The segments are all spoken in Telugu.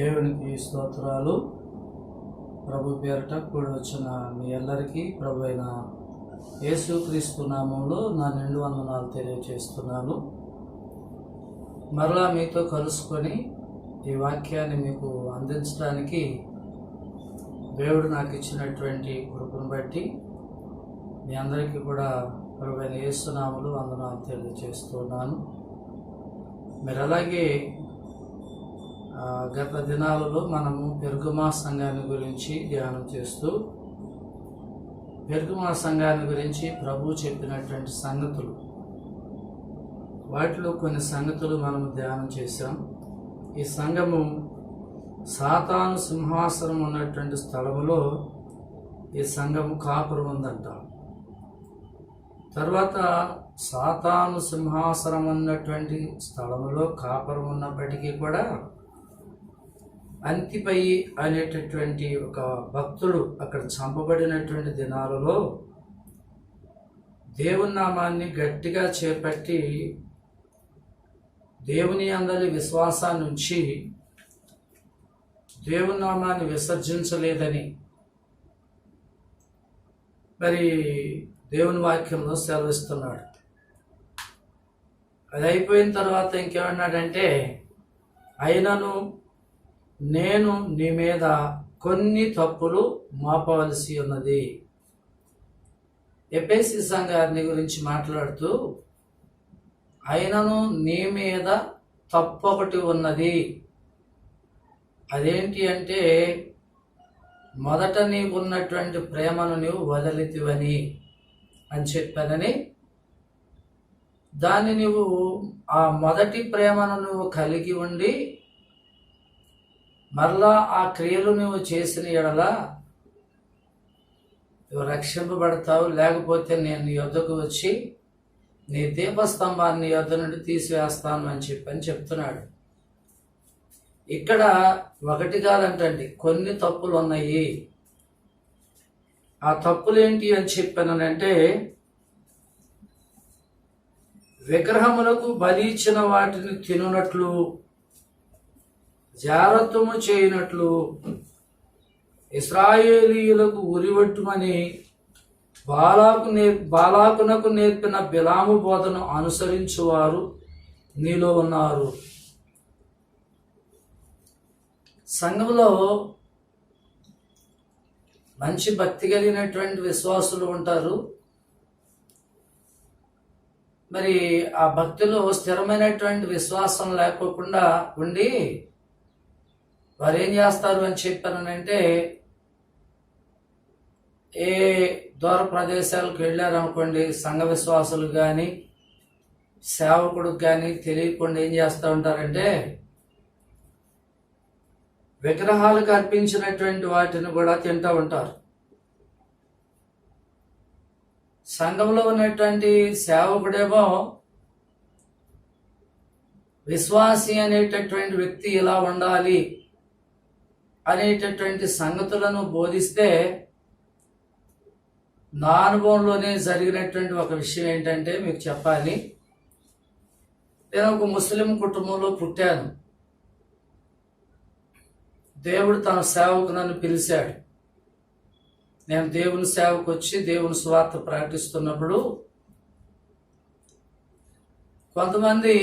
దేవునికి స్తోత్రాలు. ప్రభు పేరట కూడి వచ్చిన మీ అందరికీ ప్రభు అయిన యేసుక్రీస్తు నామంలో నా నిండు వందనాలు తెలియజేస్తున్నాను. మరలా మీతో కలుసుకొని ఈ వాక్యాన్ని మీకు అందించడానికి దేవుడు నాకు ఇచ్చినటువంటి కృపను బట్టి మీ అందరికీ కూడా ప్రభు అయిన యేసు నామములో వందనాలు తెలియజేస్తున్నాను. మీరు అలాగే గత దినాలలో మనము పెర్గమా సంఘాన్ని గురించి ధ్యానం చేస్తూ పెర్గమా సంఘాన్ని గురించి ప్రభు చెప్పినటువంటి సంగతులు, వాటిలో కొన్ని సంగతులు మనము ధ్యానం చేశాం. ఈ సంఘము సాతాను సింహాసనం ఉన్నటువంటి స్థలములో ఈ సంఘము కాపురం ఉందంట. తర్వాత సాతాను సింహాసనం ఉన్నటువంటి స్థలములో కాపురం ఉన్నప్పటికీ కూడా అంతిపయి అనేటటువంటి ఒక భక్తుడు అక్కడ చంపబడినటువంటి దినాలలో దేవుని నామాన్ని గట్టిగా చేపట్టి దేవుని అందరి విశ్వాసాన్ని ఉంచి దేవుని నామాన్ని విసర్జించలేదని మరి దేవుని వాక్యంలో సెలవిస్తున్నాడు. అది అయిపోయిన తర్వాత ఇంకేమన్నాడంటే, అయినను నేను నీ మీద కొన్ని తప్పులు మోపవలసి ఉన్నది. ఎఫెసీ సంఘాన్ని గురించి మాట్లాడుతూ, అయినను నీ మీద తప్పు ఒకటి ఉన్నది. అదేంటి అంటే, మొదట నీవు ఉన్నటువంటి ప్రేమను నీవు వదిలితివని అని చెప్పానని, దాన్ని నువ్వు ఆ మొదటి ప్రేమను నువ్వు కలిగి ఉండి మరలా ఆ క్రియలు నువ్వు చేసిన ఎడల నువ్వు రక్షింపబడతావు, లేకపోతే నేను నీ యొద్దకు వచ్చి నీ దీపస్తంభాన్ని నీ యొద్ద నుండి తీసివేస్తాను అని చెప్తున్నాడు. ఇక్కడ ఒకటి కాదంటండి, కొన్ని తప్పులు ఉన్నాయి. ఆ తప్పులు ఏంటి అని చెప్పానంటే, విగ్రహములకు బలి ఇచ్చిన వాటిని తినునట్లు, జారత్వము చేయనట్లు, ఇశ్రాయేలీయులకు ఉరివట్టుమని బాలాకునకు నేర్పిన బిలాము బోధను అనుసరించువారు నీలో ఉన్నారు. సంఘంలో మంచి భక్తి కలిగినటువంటి విశ్వాసులు ఉంటారు. మరి ఆ భక్తిలో స్థిరమైనటువంటి విశ్వాసం లేకోకుండా ఉండి వారు ఏం చేస్తారు అని చెప్పానంటే, ఏ దూర ప్రదేశాలకు వెళ్ళారనుకోండి, సంఘ విశ్వాసులు కానీ సేవకుడికి కానీ తెలియకుండా ఏం చేస్తూ ఉంటారంటే, విగ్రహాలకు అర్పించినటువంటి వాటిని కూడా తింటూ ఉంటారు. సంఘంలో ఉన్నటువంటి సేవకుడేమో విశ్వాసి అనేటటువంటి వ్యక్తి ఇలా ఉండాలి అనేటటువంటి సంగతులను బోధిస్తే, నా అనుభవంలోనే జరిగినటువంటి ఒక విషయం ఏంటంటే మీకు చెప్పాలి. నేను ఒక ముస్లిం కుటుంబంలో పుట్టాను. దేవుడు తన సేవకు నన్ను పిలిచాడు. నేను దేవుని సేవకు వచ్చి దేవుని సువార్త ప్రకటిస్తున్నప్పుడు కొంతమంది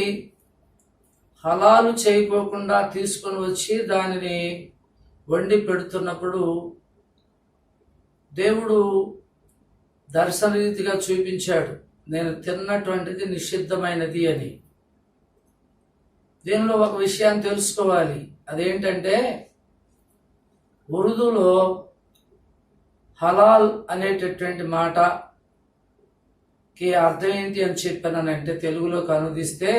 హలాలు చేయకోకుండా తీసుకొని వచ్చి దానిని వండి పెడుతున్నప్పుడు దేవుడు దర్శన రీతిగా చూపించాడు, నేను తిన్నటువంటిది నిషిద్ధమైనది అని. దీనిలో ఒక విషయాన్ని తెలుసుకోవాలి. అదేంటంటే, ఉర్దూలో హలాల్ అనేటటువంటి మాటకి అర్థం ఏంటి అని చెప్పానంటే, తెలుగులోకి అనుదిస్తే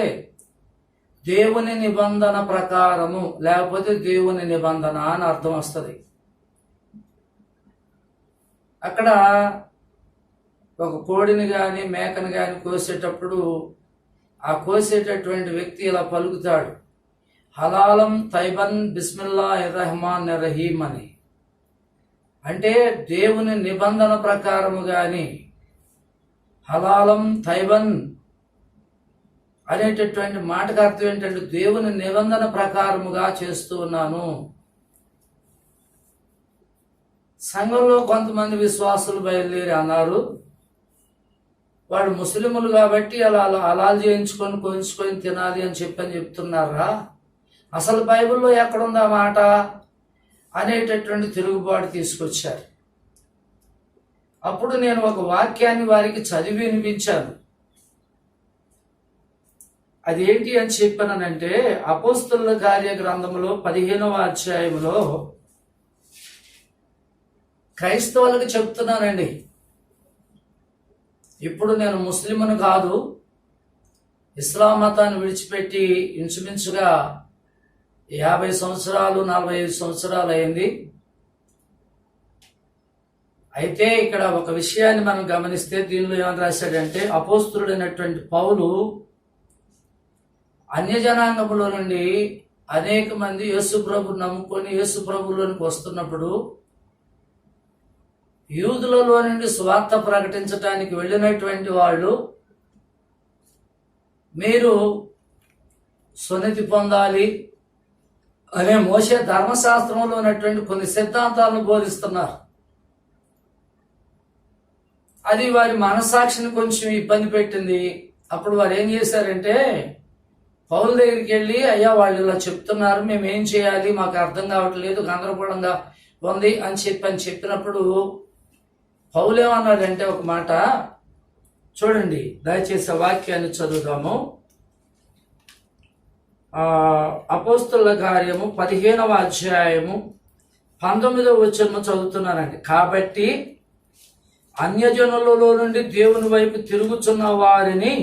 దేవుని నిబంధన ప్రకారము, లేకపోతే దేవుని నిబంధన అని అర్థం వస్తుంది. అక్కడ ఒక కోడిని కానీ మేకను కానీ కోసేటప్పుడు ఆ కోసేటటువంటి వ్యక్తి ఇలా పలుకుతాడు, హలాలం తైబన్ బిస్మిల్లాహిర్ రహమాన్ రహీం అని. అంటే దేవుని నిబంధన ప్రకారము కానీ హలాలం తైబన్ అనేటటువంటి మాటకు అర్థం ఏంటంటే దేవుని నిబంధన ప్రకారముగా చేస్తూ ఉన్నాను. సంఘంలో కొంతమంది విశ్వాసులు బయలుదేరి అన్నారు, వాడు ముస్లిములు కాబట్టి అలా అలాలు చేయించుకొని కొంచుకొని తినాలి అని చెప్తున్నారా? అసలు బైబిల్లో ఎక్కడుందా మాట అనేటటువంటి తిరుగుబాటు తీసుకొచ్చారు. అప్పుడు నేను ఒక వాక్యాన్ని వారికి చదివి వినిపించాను. అదేంటి అని చెప్పానంటే, అపోస్తలుల కార్య గ్రంథంలో 15వ అధ్యాయంలో క్రైస్తవులకు చెప్తున్నానండి. ఇప్పుడు నేను ముస్లింను కాదు, ఇస్లాం మతాన్ని విడిచిపెట్టి ఇంచుమించుగా 50 సంవత్సరాలు 45 సంవత్సరాలు అయింది. అయితే ఇక్కడ ఒక విషయాన్ని మనం గమనిస్తే దీనిలో ఏమని రాశాడంటే, అపోస్తలుడైనటువంటి పౌలు అన్యజనాంగంలో నుండి అనేక మంది యేసుప్రభు నమ్ముకొని యేసుప్రభులోనికి వస్తున్నప్పుడు యూదులలో నుండి స్వార్థ ప్రకటించడానికి వెళ్ళినటువంటి వాళ్ళు, మీరు సున్నతి పొందాలి అనే మోషే ధర్మశాస్త్రంలో ఉన్నటువంటి కొన్ని సిద్ధాంతాలను బోధిస్తున్నారు. అది వారి మనస్సాక్షిని కొంచెం ఇబ్బంది పెట్టింది. అప్పుడు వారు ఏం చేశారంటే, పౌలు దగ్గరికి వెళ్ళి, అయ్యా వాళ్ళు ఇలా చెప్తున్నారు, మేము ఏం చేయాలి, మాకు అర్థం కావట్లేదు, గందరగోళంగా ఉంది అని చెప్పినప్పుడు పౌలు ఏమన్నాడంటే ఒక మాట చూడండి, దయచేసి వాక్యాన్ని చదువుదాము. అపోస్తలుల కార్యము 15వ అధ్యాయము 19వ వచనం చదువుతున్నానండి. కాబట్టి అన్యజనులలో నుండి దేవుని వైపు తిరుగుచున్న వారిని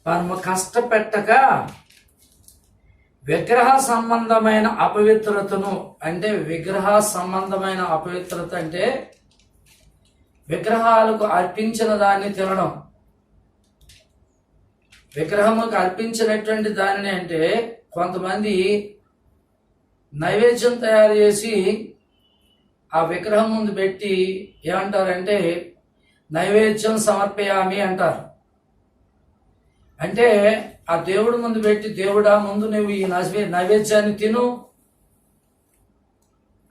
మనము కష్టపెట్టక విగ్రహ సంబంధమైన అపవిత్రతను, అంటే విగ్రహ సంబంధమైన అపవిత్రత అంటే విగ్రహాలకు అర్పించిన దాన్ని తినడం. విగ్రహములకు అర్పించినటువంటి దానిని అంటే కొంతమంది నైవేద్యం తయారు చేసి ఆ విగ్రహం ముందు పెట్టి ఏమంటారంటే నైవేద్యం సమర్పయామి అంటారు. అంటే ఆ దేవుడి ముందు పెట్టి, దేవుడా ముందు నువ్వు ఈ నైవేద్యాన్ని తిను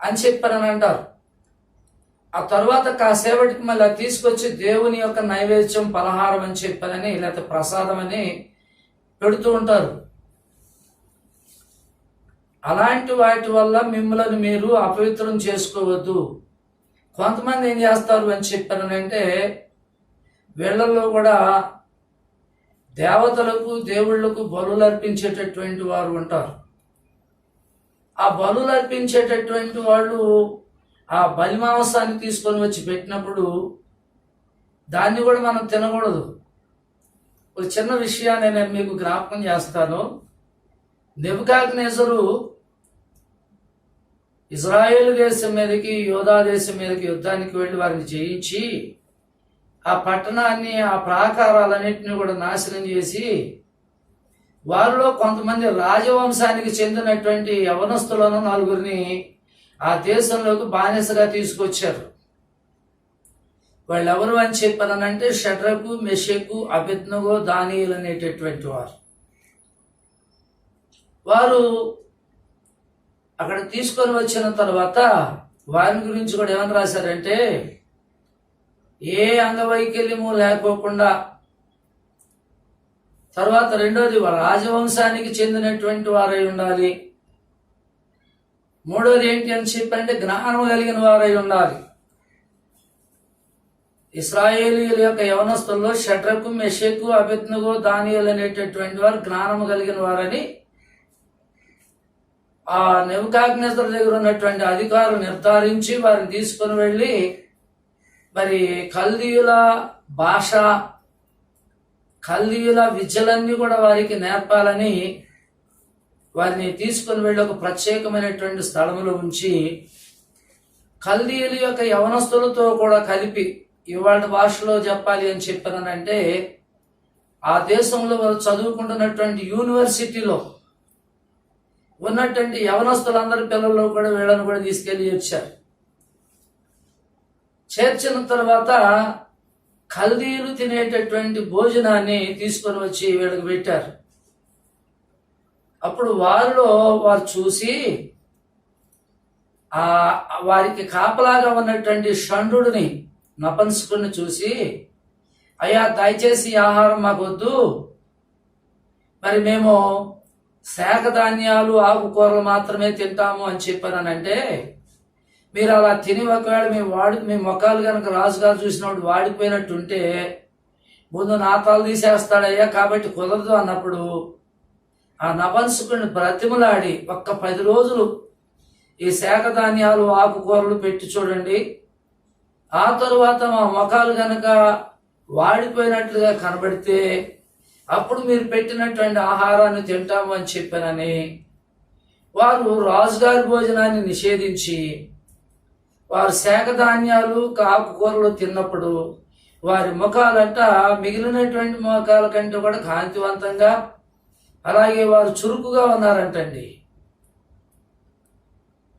అని చెప్పారని అంటారు. ఆ తర్వాత కాసేపటికి మళ్ళీ తీసుకొచ్చి దేవుని యొక్క నైవేద్యం పలహారం అని చెప్పారని, లేకపోతే ప్రసాదం అని పెడుతూ ఉంటారు. అలాంటి వాటి వల్ల మిమ్మల్ని మీరు అపవిత్రం చేసుకోవద్దు. కొంతమంది ఏం చేస్తారు అని చెప్పారనంటే, వీళ్ళల్లో కూడా దేవతలకు దేవుళ్లకు బలులు అర్పించేటటువంటి వారు ఉంటారు. ఆ బలులు అర్పించేటటువంటి వాళ్ళు ఆ బలి మాంసాన్ని తీసుకొని వచ్చి పెట్టినప్పుడు దాన్ని కూడా మనం తినకూడదు. ఒక చిన్న విషయాన్ని నేను మీకు జ్ఞాపకం చేస్తాను. నెబుకద్నెజరు ఇజ్రాయేల్ దేశం మీదకి, యోధా దేశం మీదకి యుద్ధానికి వెళ్ళి వారిని జయించి ఆ పట్టణాన్ని, ఆ ప్రాకారాలన్నింటినీ కూడా నాశనం చేసి వారిలో కొంతమంది రాజవంశానికి చెందినటువంటి యవనస్తులను 4 ఆ దేశంలోకి బానిసగా తీసుకొచ్చారు. వాళ్ళు ఎవరు అని చెప్పానంటే షడ్రకు, మెషకు, అబేద్నెగో, దానియేలు అనేటటువంటి వారు అక్కడ తీసుకొని వచ్చిన తర్వాత వారి గురించి కూడా ఏమని రాశారంటే, ఏ అంగవైకల్యము లేకోకుండా, తర్వాత రెండోది రాజవంశానికి చెందినటువంటి వారై ఉండాలి, మూడోది ఏంటి అని చెప్పంటే జ్ఞానం కలిగిన వారై ఉండాలి. ఇశ్రాయేలీయుల యొక్క యవనస్తుల్లో షడ్రకు, మెషకు, అబేద్నెగో, దానియేలు అనేటటువంటి వారు జ్ఞానము కలిగిన వారని ఆ నెబుకద్నెజరు దగ్గర ఉన్నటువంటి అధికారులు నిర్ధారించి వారిని తీసుకొని వెళ్ళి మరి కల్దీయుల భాష, కల్దీయుల విద్యలన్నీ కూడా వారికి నేర్పాలని వారిని తీసుకొని వెళ్ళి ఒక ప్రత్యేకమైనటువంటి స్థలంలో ఉంచి కల్దీయుల యొక్క యవనస్తులతో కూడా కలిపి, ఇవాళ భాషలో చెప్పాలి అని చెప్పానంటే ఆ దేశంలో వారు చదువుకుంటున్నటువంటి యూనివర్సిటీలో ఉన్నటువంటి యవనస్తులందరి పిల్లల్లో కూడా వీళ్ళని కూడా తీసుకెళ్లి చేర్చారు. చేర్చిన తర్వాత కల్దీయులు తినేటటువంటి భోజనాన్ని తీసుకొని వచ్చి వీళ్ళకి పెట్టారు. అప్పుడు వారు చూసి వారికి కాపలాగా ఉన్నటువంటి షండుని నపంసకుడిని చూసి, అయ్యా దయచేసి ఈ ఆహారం మాకు వద్దు, మరి మేము శాఖధాన్యాలు ఆకుకూరలు మాత్రమే తింటాము అని చెప్పానంటే, మీరు అలా తిని ఒకవేళ మీ మొక్కలు కనుక రాజుగారు చూసినప్పుడు వాడిపోయినట్టుంటే ముందు నా తల తీసేస్తాడయ్యా, కాబట్టి కుదరదు అన్నప్పుడు ఆ నపంసకుడిని బ్రతిమలాడి ఒక్క 10 రోజులు ఈ శాఖధాన్యాలు ఆకుకూరలు పెట్టి చూడండి, ఆ తరువాత మా మొఖాలు గనక వాడిపోయినట్లుగా కనబడితే అప్పుడు మీరు పెట్టినటువంటి ఆహారాన్ని తింటాము అని చెప్పానని వారు రాజుగారి భోజనాన్ని నిషేధించి వారు శాఖధాన్యాలు ఆకుకూరలు తిన్నప్పుడు వారి ముఖాలంట మిగిలినటువంటి ముఖాల కంటే కూడా కాంతివంతంగా, అలాగే వారు చురుకుగా ఉన్నారంటండి.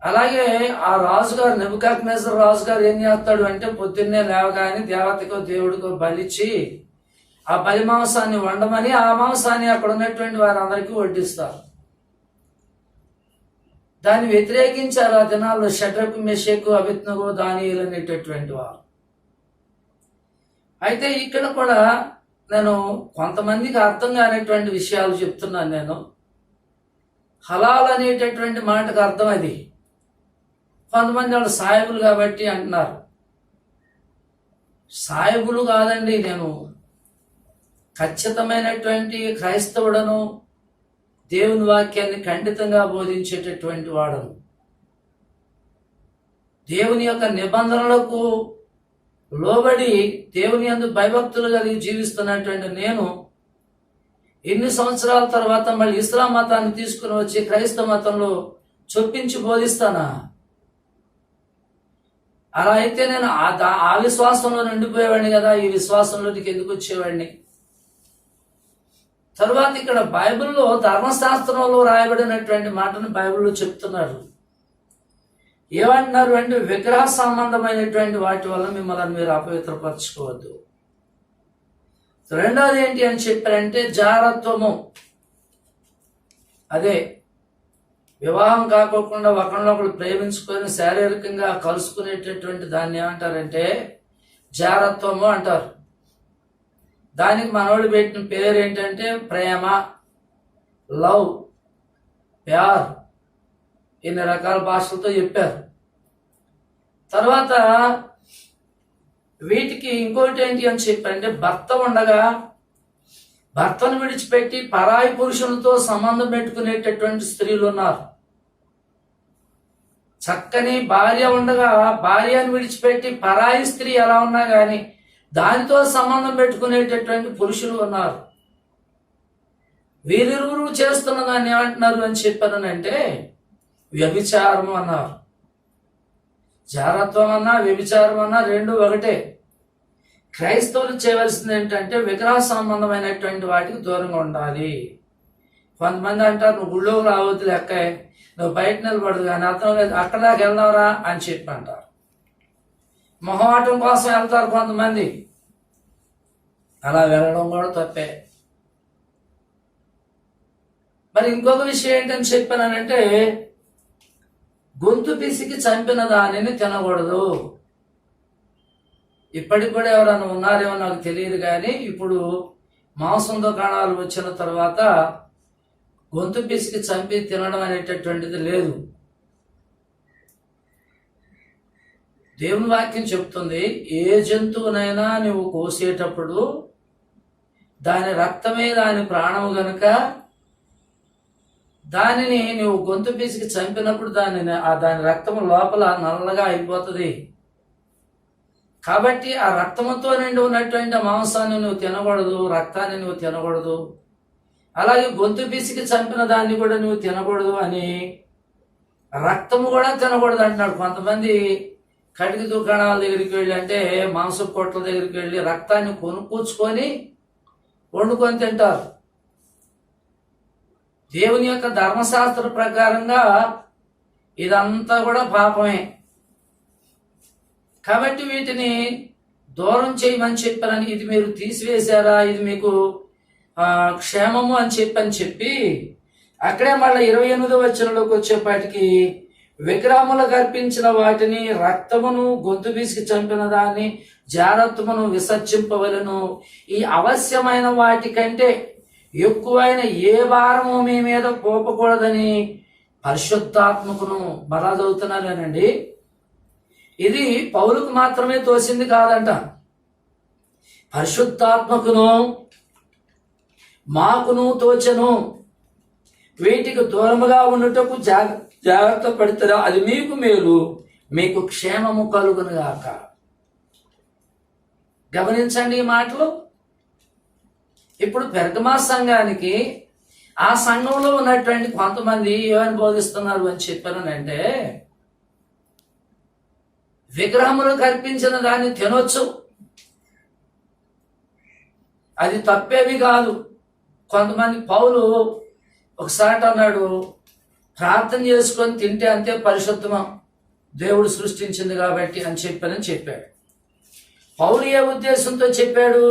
అలాగే ఆ రాజుగారు నెబుకద్నెజర్ రాజుగారు ఏం చేస్తాడు అంటే, పొద్దున్నే లేవగానే దేవతకో దేవుడికో బలిచ్చి ఆ బలి మాంసాన్ని వండమని ఆ మాంసాన్ని అక్కడ ఉన్నటువంటి వారందరికీ వడ్డిస్తారు. దాన్ని వ్యతిరేకించారు ఆ దినాల్లో షడ్రకు, మెషకు, అబేద్నెగో, దానియేలు అనేటటువంటి వారు. అయితే ఇక్కడ కూడా నేను కొంతమందికి అర్థం కానిటువంటి విషయాలు చెప్తున్నాను. నేను హలాల్ అనేటటువంటి మాటకు అర్థం అది. కొంతమంది వాళ్ళు సాయిబులు కాబట్టి అంటున్నారు. సాయిబులు కాదండి, నేను ఖచ్చితమైనటువంటి క్రైస్తవుడను, దేవుని వాక్యాన్ని ఖండితంగా బోధించేటటువంటి వాడను, దేవుని యొక్క నిబంధనలకు లోబడి దేవుని యందు భయభక్తులు కలిగి జీవిస్తున్నటువంటి నేను ఎన్ని సంవత్సరాల తర్వాత మళ్ళీ ఇస్లాం మతాన్ని తీసుకుని వచ్చి క్రైస్తవ మతంలో చొప్పించి బోధిస్తానా? అలా అయితే నేను ఆ విశ్వాసంలో నిండిపోయేవాడిని కదా, ఈ విశ్వాసంలోనికి ఎందుకు వచ్చేవాడిని? తరువాత ఇక్కడ బైబిల్లో ధర్మశాస్త్రంలో రాయబడినటువంటి మాటను బైబిల్లో చెప్తున్నారు. ఏమంటున్నారు అంటే, విగ్రహ సంబంధమైనటువంటి వాటి వల్ల మిమ్మల్ని మీరు అపవిత్రపరచుకోవద్దు. రెండోది ఏంటి అని చెప్పారంటే జారత్వము. అదే వివాహం కాకోకుండా ఒకరినొకరు ప్రేమించుకొని శారీరకంగా కలుసుకునేటటువంటి దాన్ని ఏమంటారంటే జారత్వము అంటారు. దానికి మనోళ్ళు పెట్టిన పేరు ఏంటంటే ప్రేమ, లవ్, ప్యార్, ఇన్ని రకాల భాషలతో చెప్పారు. తర్వాత వీటికి ఇంకోటి ఏంటి అని చెప్పారంటే, భర్త ఉండగా భర్తను విడిచిపెట్టి పరాయి పురుషులతో సంబంధం పెట్టుకునేటటువంటి స్త్రీలు ఉన్నారు. చక్కని భార్య ఉండగా భార్యను విడిచిపెట్టి పరాయి స్త్రీ ఎలా ఉన్నా కానీ దానితో సంబంధం పెట్టుకునేటటువంటి పురుషులు ఉన్నారు. వీరిరువురు చేస్తున్న దాన్ని ఏమంటున్నారు అని చెప్పానంటే వ్యభిచారం అన్నారు. జారత్వం అన్నా వ్యభిచారం అన్నా రెండు ఒకటే. క్రైస్తవులు చేయవలసింది ఏంటంటే విగ్రహ సంబంధమైనటువంటి వాటికి దూరంగా ఉండాలి. కొంతమంది అంటారు, నువ్వు గుళ్ళోకి రావద్దు లెక్క, నువ్వు బయట నిలబడదు కానీ అతను అక్కడ దాకా వెళ్దాంరా అని చెప్పి అంటారు. మొహమాటం కోసం వెళ్తారు కొంతమంది. అలా వెళ్ళడం కూడా తప్పే. మరి ఇంకొక విషయం ఏంటని చెప్పానంటే, గొంతు పిసికి చంపిన దానిని తినకూడదు. ఇప్పటికి కూడా ఎవరైనా ఉన్నారేమో నాకు తెలియదు కానీ ఇప్పుడు మాంసం దుకాణాలు వచ్చిన తర్వాత గొంతు పిసికి చంపి తినడం అనేటటువంటిది లేదు. దేవుని వాక్యం చెప్తుంది, ఏ జంతువునైనా నువ్వు కోసేటప్పుడు దాని రక్తమే దాని ప్రాణము గనుక దానిని నువ్వు గొంతు పిసికి చంపినప్పుడు దాని రక్తము లోపల నల్లగా అయిపోతుంది. కాబట్టి ఆ రక్తముతో నిండి ఉన్నటువంటి మాంసాన్ని నువ్వు తినకూడదు, రక్తాన్ని నువ్వు తినకూడదు. అలాగే గొంతు పిసికి చంపిన దాన్ని కూడా నువ్వు తినకూడదు అని, రక్తము కూడా తినకూడదు అంటున్నాడు. కొంతమంది కటిక దుకాణాల దగ్గరికి వెళ్ళి, అంటే మాంసపు కొట్ల దగ్గరికి వెళ్ళి రక్తాన్ని కొనుక్കൂచుకొని వండుకొని తింటారు. దేవుని యొక్క ధర్మశాస్త్ర ప్రకారంగా ఇదంతా కూడా పాపమే. కాబట్టి వీటిని దూరం చేయమని చెప్పారని, ఇది మీరు తీసివేశారా, ఇది మీకు క్షేమము అని చెప్పి అక్కడే మళ్ళీ 28వ వచనంలోకి వచ్చేపాటికి విగ్రహములకు అర్పించిన వాటిని రక్తమును గొంతు బీసికి చంపిన దాన్ని జారత్వమును విసర్జింపవలను. ఈ అవశ్యమైన వాటి కంటే ఎక్కువైన ఏ భారము మీ మీద పోపకూడదని పరిశుద్ధాత్మకును మరలా చదువుతున్నారేనండి. ఇది పౌలుకు మాత్రమే తోసింది కాదంట, పరిశుద్ధాత్మకును మాకును తోచెను. వీటికి దూరముగా ఉండుటకు జాగ్రత్త పడతారా, అది మీకు మేలు, మీకు క్షేమము కలుగునుగాక. గమనించండి ఈ మాటలు. ఇప్పుడు పెర్గమా సంఘానికి ఆ సంఘంలో ఉన్నటువంటి కొంతమంది ఏమని బోధిస్తున్నారు అని చెప్పారనంటే, విగ్రహములకు అర్పించిన దాన్ని తినొచ్చు, అది తప్పేవి కాదు. కొంతమంది పౌలు ఒకసారి అన్నాడు, ప్రార్థన చేసుకొని తింటే అంతే పరిశుద్ధమా, దేవుడు సృష్టించింది కాబట్టి అని చెప్పాడు. పౌలు ఏ ఉద్దేశంతో చెప్పాడు?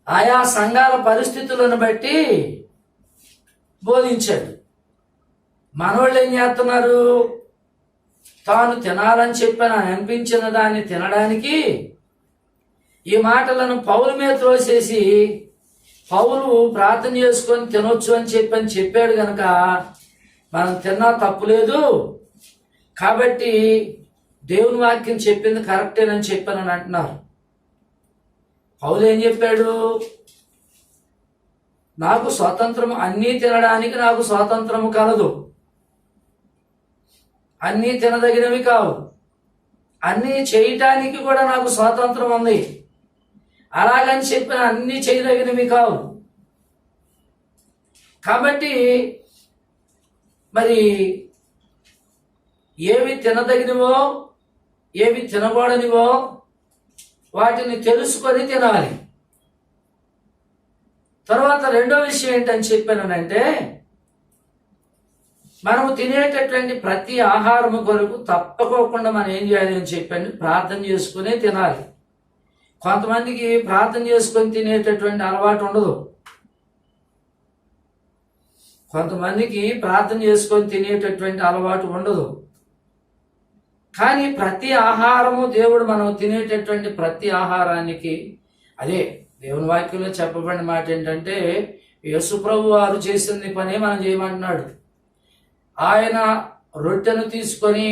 ఆయా సంఘాల పరిస్థితులను బట్టి బోధించాడు. మనోళ్ళు ఏం చేస్తున్నారు? తాను తినాలని అనిపించిన దాన్ని తినడానికి ఈ మాటలను పౌలు మీద త్రోసేసి, పౌలు ప్రార్థన చేసుకొని తినొచ్చు అని చెప్పాడు గనక మనం తిన్నా తప్పులేదు, కాబట్టి దేవుని వాక్యం చెప్పింది కరెక్టేనని చెప్పానని అంటున్నారు. పౌలు ఏం చెప్పాడు? నాకు స్వాతంత్రం, అన్నీ తినడానికి నాకు స్వాతంత్రము కలదు, అన్నీ తినదగినవి కావు, అన్నీ చేయటానికి కూడా నాకు స్వాతంత్రం ఉంది, అలాగని చెప్పిన అన్నీ చేయదగినవి కావు. కాబట్టి మరి ఏవి తినదగినవో ఏవి తినకూడనివో వాటిని తెలుసుకొని తినాలి. తర్వాత రెండో విషయం ఏంటని చెప్పానంటే, మనము తినేటటువంటి ప్రతి ఆహారము కొరకు తప్పకోకుండా మనం ఏం చేయాలి అని చెప్పండి, ప్రార్థన చేసుకునే తినాలి. కొంతమందికి ప్రార్థన చేసుకొని తినేటటువంటి అలవాటు ఉండదు, కొంతమందికి ప్రార్థన చేసుకొని తినేటటువంటి అలవాటు ఉండదు. కానీ ప్రతి ఆహారము దేవుడు, మనం తినేటటువంటి ప్రతి ఆహారానికి, అదే దేవుని వాక్యంలో చెప్పబడిన మాట ఏంటంటే, యేసు ప్రభు వారు చేసింది పనే మనం చేయమంటున్నాడు. ఆయన రొట్టెను తీసుకొని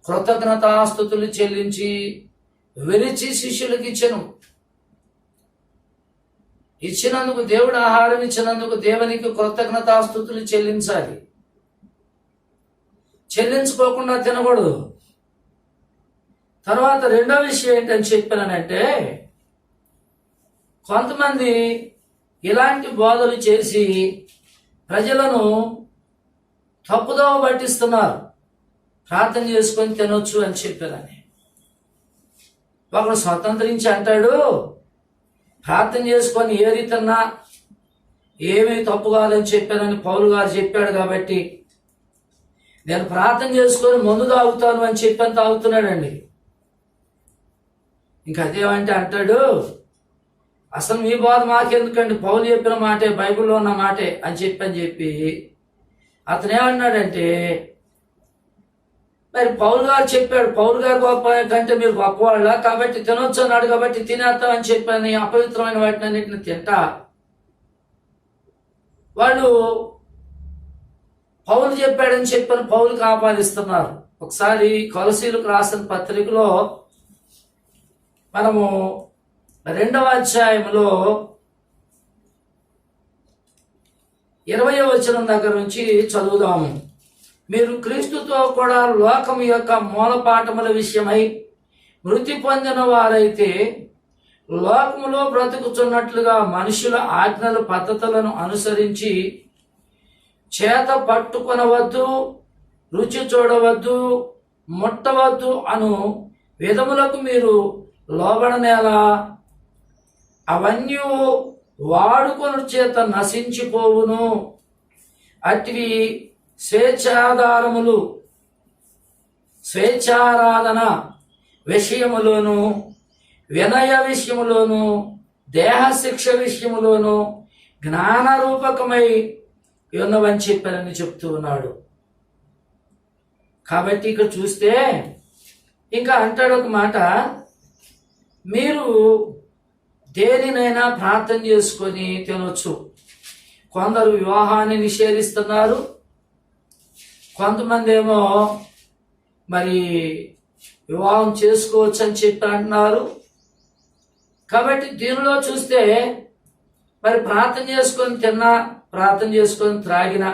కృతజ్ఞతాస్తుతులు చెల్లించి విరిచి శిష్యులకు ఇచ్చినందుకు, దేవుడు ఆహారం ఇచ్చినందుకు దేవునికి కృతజ్ఞతాస్తుతులు చెల్లించాలి, చెల్లించుకోకుండా తినకూడదు. తర్వాత రెండో విషయం ఏంటని చెప్పానంటే, కొంతమంది ఇలాంటి బోధలు చేసి ప్రజలను తప్పుదోవ పట్టిస్తున్నారు. ప్రార్థన చేసుకొని తినొచ్చు అని చెప్పారని ఒకడు స్వతంత్రించి అంటాడు, ప్రార్థన చేసుకొని ఏది తిన్నా ఏమీ తప్పు కాదని చెప్పానని పౌలు గారు చెప్పాడు కాబట్టి నేను ప్రార్థన చేసుకొని మందు తాగుతాను అని చెప్పని తాగుతున్నాడండి. ఇంకా అదేమంటే అంటాడు, అసలు మీ బాధ మాకెందుకండి, పౌలు చెప్పిన మాటే, బైబిల్లో ఉన్న మాటే అని చెప్పి అతను ఏమన్నాడంటే, మరి పౌలు గారు చెప్పాడు, పౌలు గారు గొప్ప కంటే మీరు గొప్పవాళ్ళ, కాబట్టి తినొచ్చు అన్నాడు కాబట్టి తినేస్తామని చెప్పని అపవిత్రమైన వాటిని అన్నింటిని తింటా వాళ్ళు పౌలు చెప్పాడని చెప్పని పౌలుకి ఆపాదిస్తున్నారు. ఒకసారి కొలసీలకు రాసిన పత్రికలో మనము 2వ అధ్యాయంలో 20వ వచనం దగ్గర నుంచి చదువుదాము. మీరు క్రీస్తుతో కూడా లోకం యొక్క మూలపాఠముల విషయమై మృతి పొందిన వారైతే లోకములో బ్రతుకుతున్నట్లుగా మనుషుల ఆజ్ఞల పద్ధతులను అనుసరించి చేత పట్టుకొనవద్దు, రుచి చూడవద్దు, ముట్టవద్దు అను విధములకు మీరు లోబడనేలా, అవన్నీ వాడుకొని చేత నశించిపోవును. అటివి స్వేచ్ఛారాధన విషయములోను, వినయ విషయములోను, దేహ శిక్ష విషయములోను జ్ఞానరూపకమై ఉన్నవని చెప్పానని చెప్తూ ఉన్నాడు. కాబట్టి ఇక్కడ చూస్తే ఇంకా అంటాడు ఒక మాట, మీరు దేనినైనా ప్రార్థన చేసుకొని తినొచ్చు. కొందరు వివాహాన్ని నిషేధిస్తున్నారు, కొంతమంది ఏమో మరి వివాహం చేసుకోవచ్చు అని చెప్పి అంటున్నారు. కాబట్టి దీనిలో చూస్తే మరి ప్రార్థన చేసుకొని తిన్నా, ప్రార్థన చేసుకొని త్రాగినా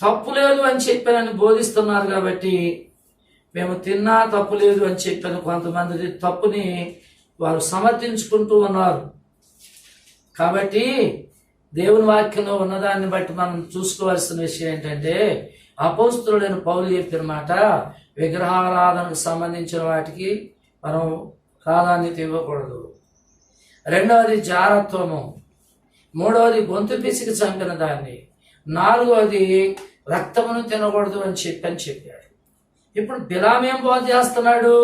తప్పు లేదు అని చెప్పానని బోధిస్తున్నారు. కాబట్టి మేము తిన్నా తప్పు లేదు అని చెప్పాను. కొంతమంది తప్పుని వారు సమర్థించుకుంటూ ఉన్నారు. కాబట్టి దేవుని వాక్యంలో ఉన్నదాన్ని బట్టి మనం చూసుకోవాల్సిన విషయం ఏంటంటే, అపోస్తలుడైన పౌలు చెప్పిన మాట, విగ్రహారాధనకు సంబంధించిన వాటికి మనం ప్రాధాన్యత ఇవ్వకూడదు. రెండవది జారత్వము, మూడవది గొంతు పిసికి చంపిన దాన్ని, నాలుగవది రక్తమును తినకూడదు అని చెప్పాడు. ఇప్పుడు బిలాము ఏం బోధ చేస్తున్నాడు?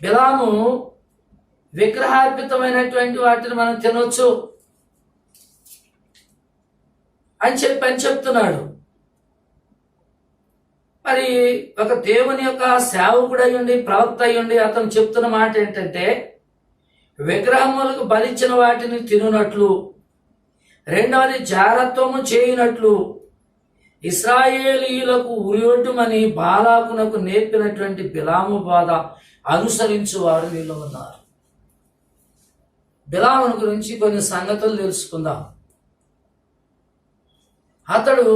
బిలాము విగ్రహార్పితమైనటువంటి వాటిని మనం తినొచ్చు అని చెప్తున్నాడు. మరి ఒక దేవుని యొక్క సేవకుడు అయ్యుండి, ప్రవక్త అయ్యుండి అతను చెప్తున్న మాట ఏంటంటే, విగ్రహములకు బలిచ్చిన వాటిని తినునట్లు, రెండవది జారత్వము చేయునట్లు ఇశ్రాయేలీయులకు ఉరియొడ్డుమని బాలాకునకు నేర్పినటువంటి బిలాము బాధ అనుసరించు వారు వీళ్ళు ఉన్నారు. బిలాముని గురించి కొన్ని సంగతులు తెలుసుకుందాం. అతడు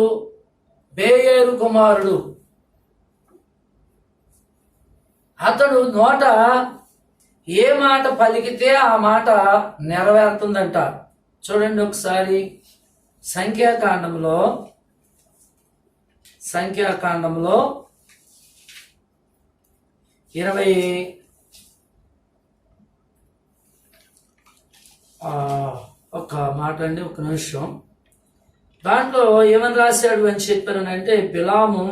బేయేరు కుమారుడు. అతడు నోట ఏ మాట పలికితే ఆ మాట నెరవేరుతుందంట. చూడండి ఒకసారి సంఖ్యాకాండంలో 20 ఒక మాట అండి, ఒక నిమిషం. దాంట్లో ఏమని రాశాడు అని చెప్పానంటే, బిలాము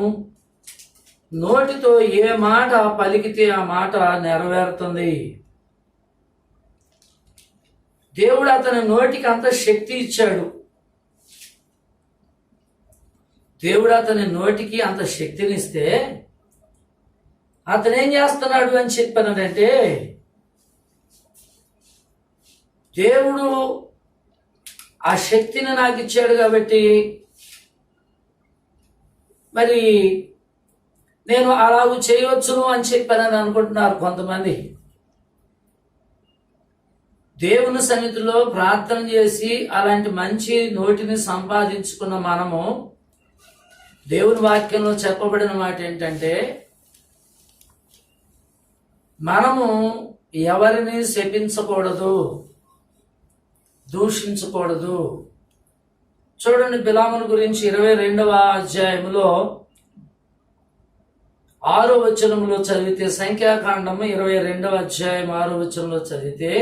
నోటితో ఏ మాట పలికితే ఆ మాట నెరవేరుతుంది. దేవుడు అతని నోటికి అంత శక్తి ఇచ్చాడు. దేవుడు అతని నోటికి అంత శక్తినిస్తే అతను ఏం చేస్తున్నాడు అని చెప్పానంటే, దేవుడు ఆ శక్తిని నాకు ఇచ్చాడు కాబట్టి మరి నేను అలాగూ చేయవచ్చును అని చెప్పానని అనుకుంటున్నారు కొంతమంది. దేవుని సన్నిధిలో ప్రార్థన చేసి అలాంటి మంచి నోటిని సంపాదించుకున్న మనము, దేవుని వాక్యంలో చెప్పబడిన మాట ఏంటంటే, మనము ఎవరిని శపించకూడదు, దూషించకూడదు. చూడండి, బిలామును గురించి 22వ అధ్యాయంలో 6వ వచనంలో చదివితే, సంఖ్యాకాండము 22వ అధ్యాయం 6వ వచనంలో చదివితే,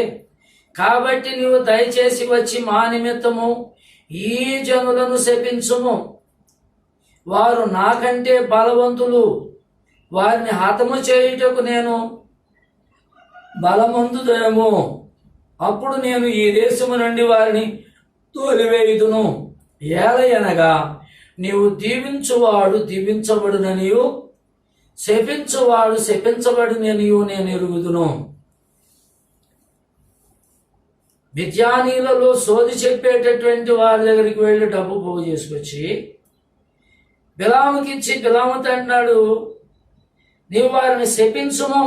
కాబట్టి నీవు దయచేసి వచ్చి మా నిమిత్తము ఈ జనులను శపించుము, వారు నాకంటే బలవంతులు, వారిని హతము చేయుటకు నేను బలమంతుదేమో, అప్పుడు నేను ఈ దేశము నుండి వారిని తోలివేయుదును. ఏలయనగా నీవు దీవించువాడు దీవించబడుననియు, శపించువాడు శపించబడుననియు నేను ఎరుగుదును. విద్యానీలలో సోది చెప్పేటటువంటి వారి దగ్గరికి వెళ్ళి డబ్బు పోగు చేసుకొచ్చి బిలాముకి ఇచ్చి, బిలాముతో అన్నాడు, నీవు వారిని శపించుము,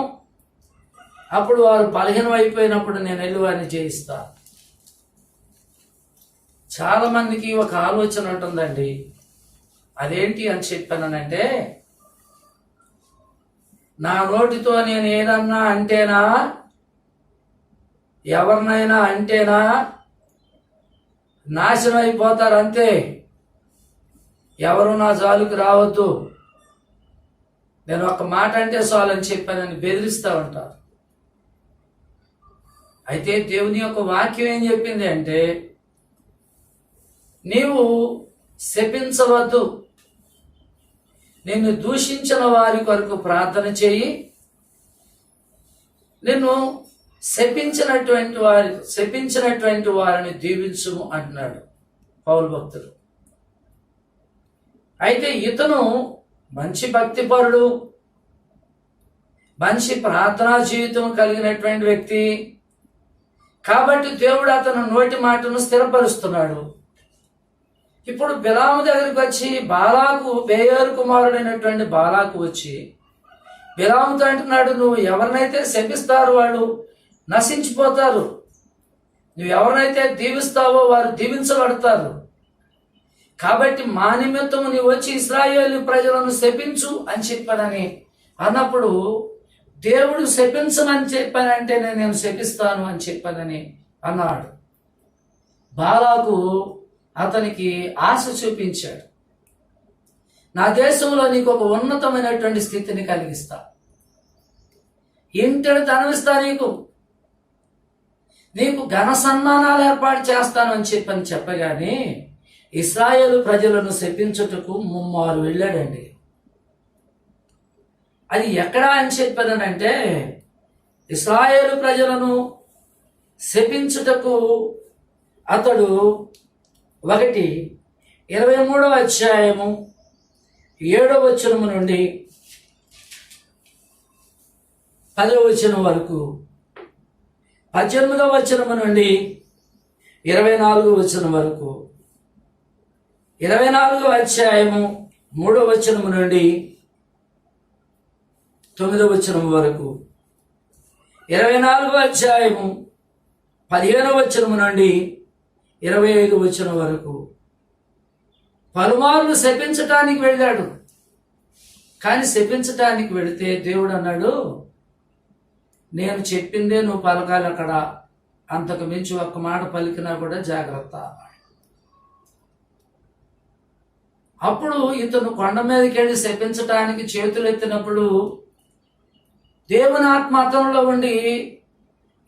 అప్పుడు వారు బలహీనం అయిపోయినప్పుడు నేను వెళ్ళి వారిని జయిస్తా. చాలా మందికి ఒక ఆలోచన ఉంటుందండి. అదేంటి అని చెప్పానంటే, నా నోటితో నేను ఏదన్నా అంటేనా, ఎవరినైనా అంటేనా నాశనం అయిపోతారు, అంతే, ఎవరు నా జాలుకి రావద్దు, నేను ఒక మాట అంటే చాలని చెప్పానని బెదిరిస్తూ ఉంటారు. అయితే దేవుని యొక్క వాక్యం ఏం చెప్పింది అంటే, నీవు శపించవద్దు, నిన్ను దూషించిన వారి కొరకు ప్రార్థన చేయి, నిన్ను శపించినటువంటి వారిని దీవించుము అంటున్నాడు పౌలు భక్తుడు. అయితే ఇతను మంచి భక్తిపరుడు, మంచి ప్రార్థనా జీవితం కలిగినటువంటి వ్యక్తి కాబట్టి దేవుడు అతను నోటి మాటను స్థిరపరుస్తున్నాడు. ఇప్పుడు బిలాము దగ్గరికి వచ్చి బేయోరు కుమారుడైనటువంటి బాలాకు వచ్చి బిలాముతో అంటున్నాడు, నువ్వు ఎవరినైతే శపిస్తారో వాళ్ళు నశించిపోతారు, నువ్వు ఎవరినైతే దీవిస్తావో వారు దీవించబడతారు, కాబట్టి మా నిమిత్తము నీవు వచ్చి ఇశ్రాయేలు ప్రజలను శపించు అని చెప్పాడని అన్నప్పుడు, దేవుడు శపించమని చెప్పానంటే నేను శపిస్తాను అని చెప్పానని అన్నాడు. బాలాకు అతనికి ఆశ చూపించాడు, నా దేశంలో నీకు ఒక ఉన్నతమైనటువంటి స్థితిని కలిగిస్తా, ఇంటిని తనవిస్తా, నీకు ఘన సన్మానాలు ఏర్పాటు చేస్తాను అని చెప్పగానే ఇశ్రాయేలు ప్రజలను శపించుటకు 3 మారు వెళ్ళాడండి. అది ఎక్కడా అని చెప్పానంటే ఇశ్రాయేలు ప్రజలను శపించుటకు అతడు 23వ అధ్యాయము 7వ వచనము నుండి 10వ వచనం వరకు, 18వ వచనము నుండి 24వ వచనం వరకు, 24వ అధ్యాయము 3వ వచనము నుండి 9వ వచనం వరకు, 24వ అధ్యాయము 15వ వచనము నుండి 25వ వచనం వరకు పలుమార్లు శపించటానికి వెళ్ళాడు. కానీ శపించటానికి వెళితే దేవుడు అన్నాడు, నేను చెప్పిందే నువ్వు పలకాలి, అక్కడ అంతకు మించి ఒక్క మాట పలికినా కూడా జాగ్రత్త. అప్పుడు ఇతను కొండ మీదకి వెళ్ళి శపించటానికి చేతులు ఎత్తినప్పుడు దేవుని ఆత్మ అతనిలో ఉండి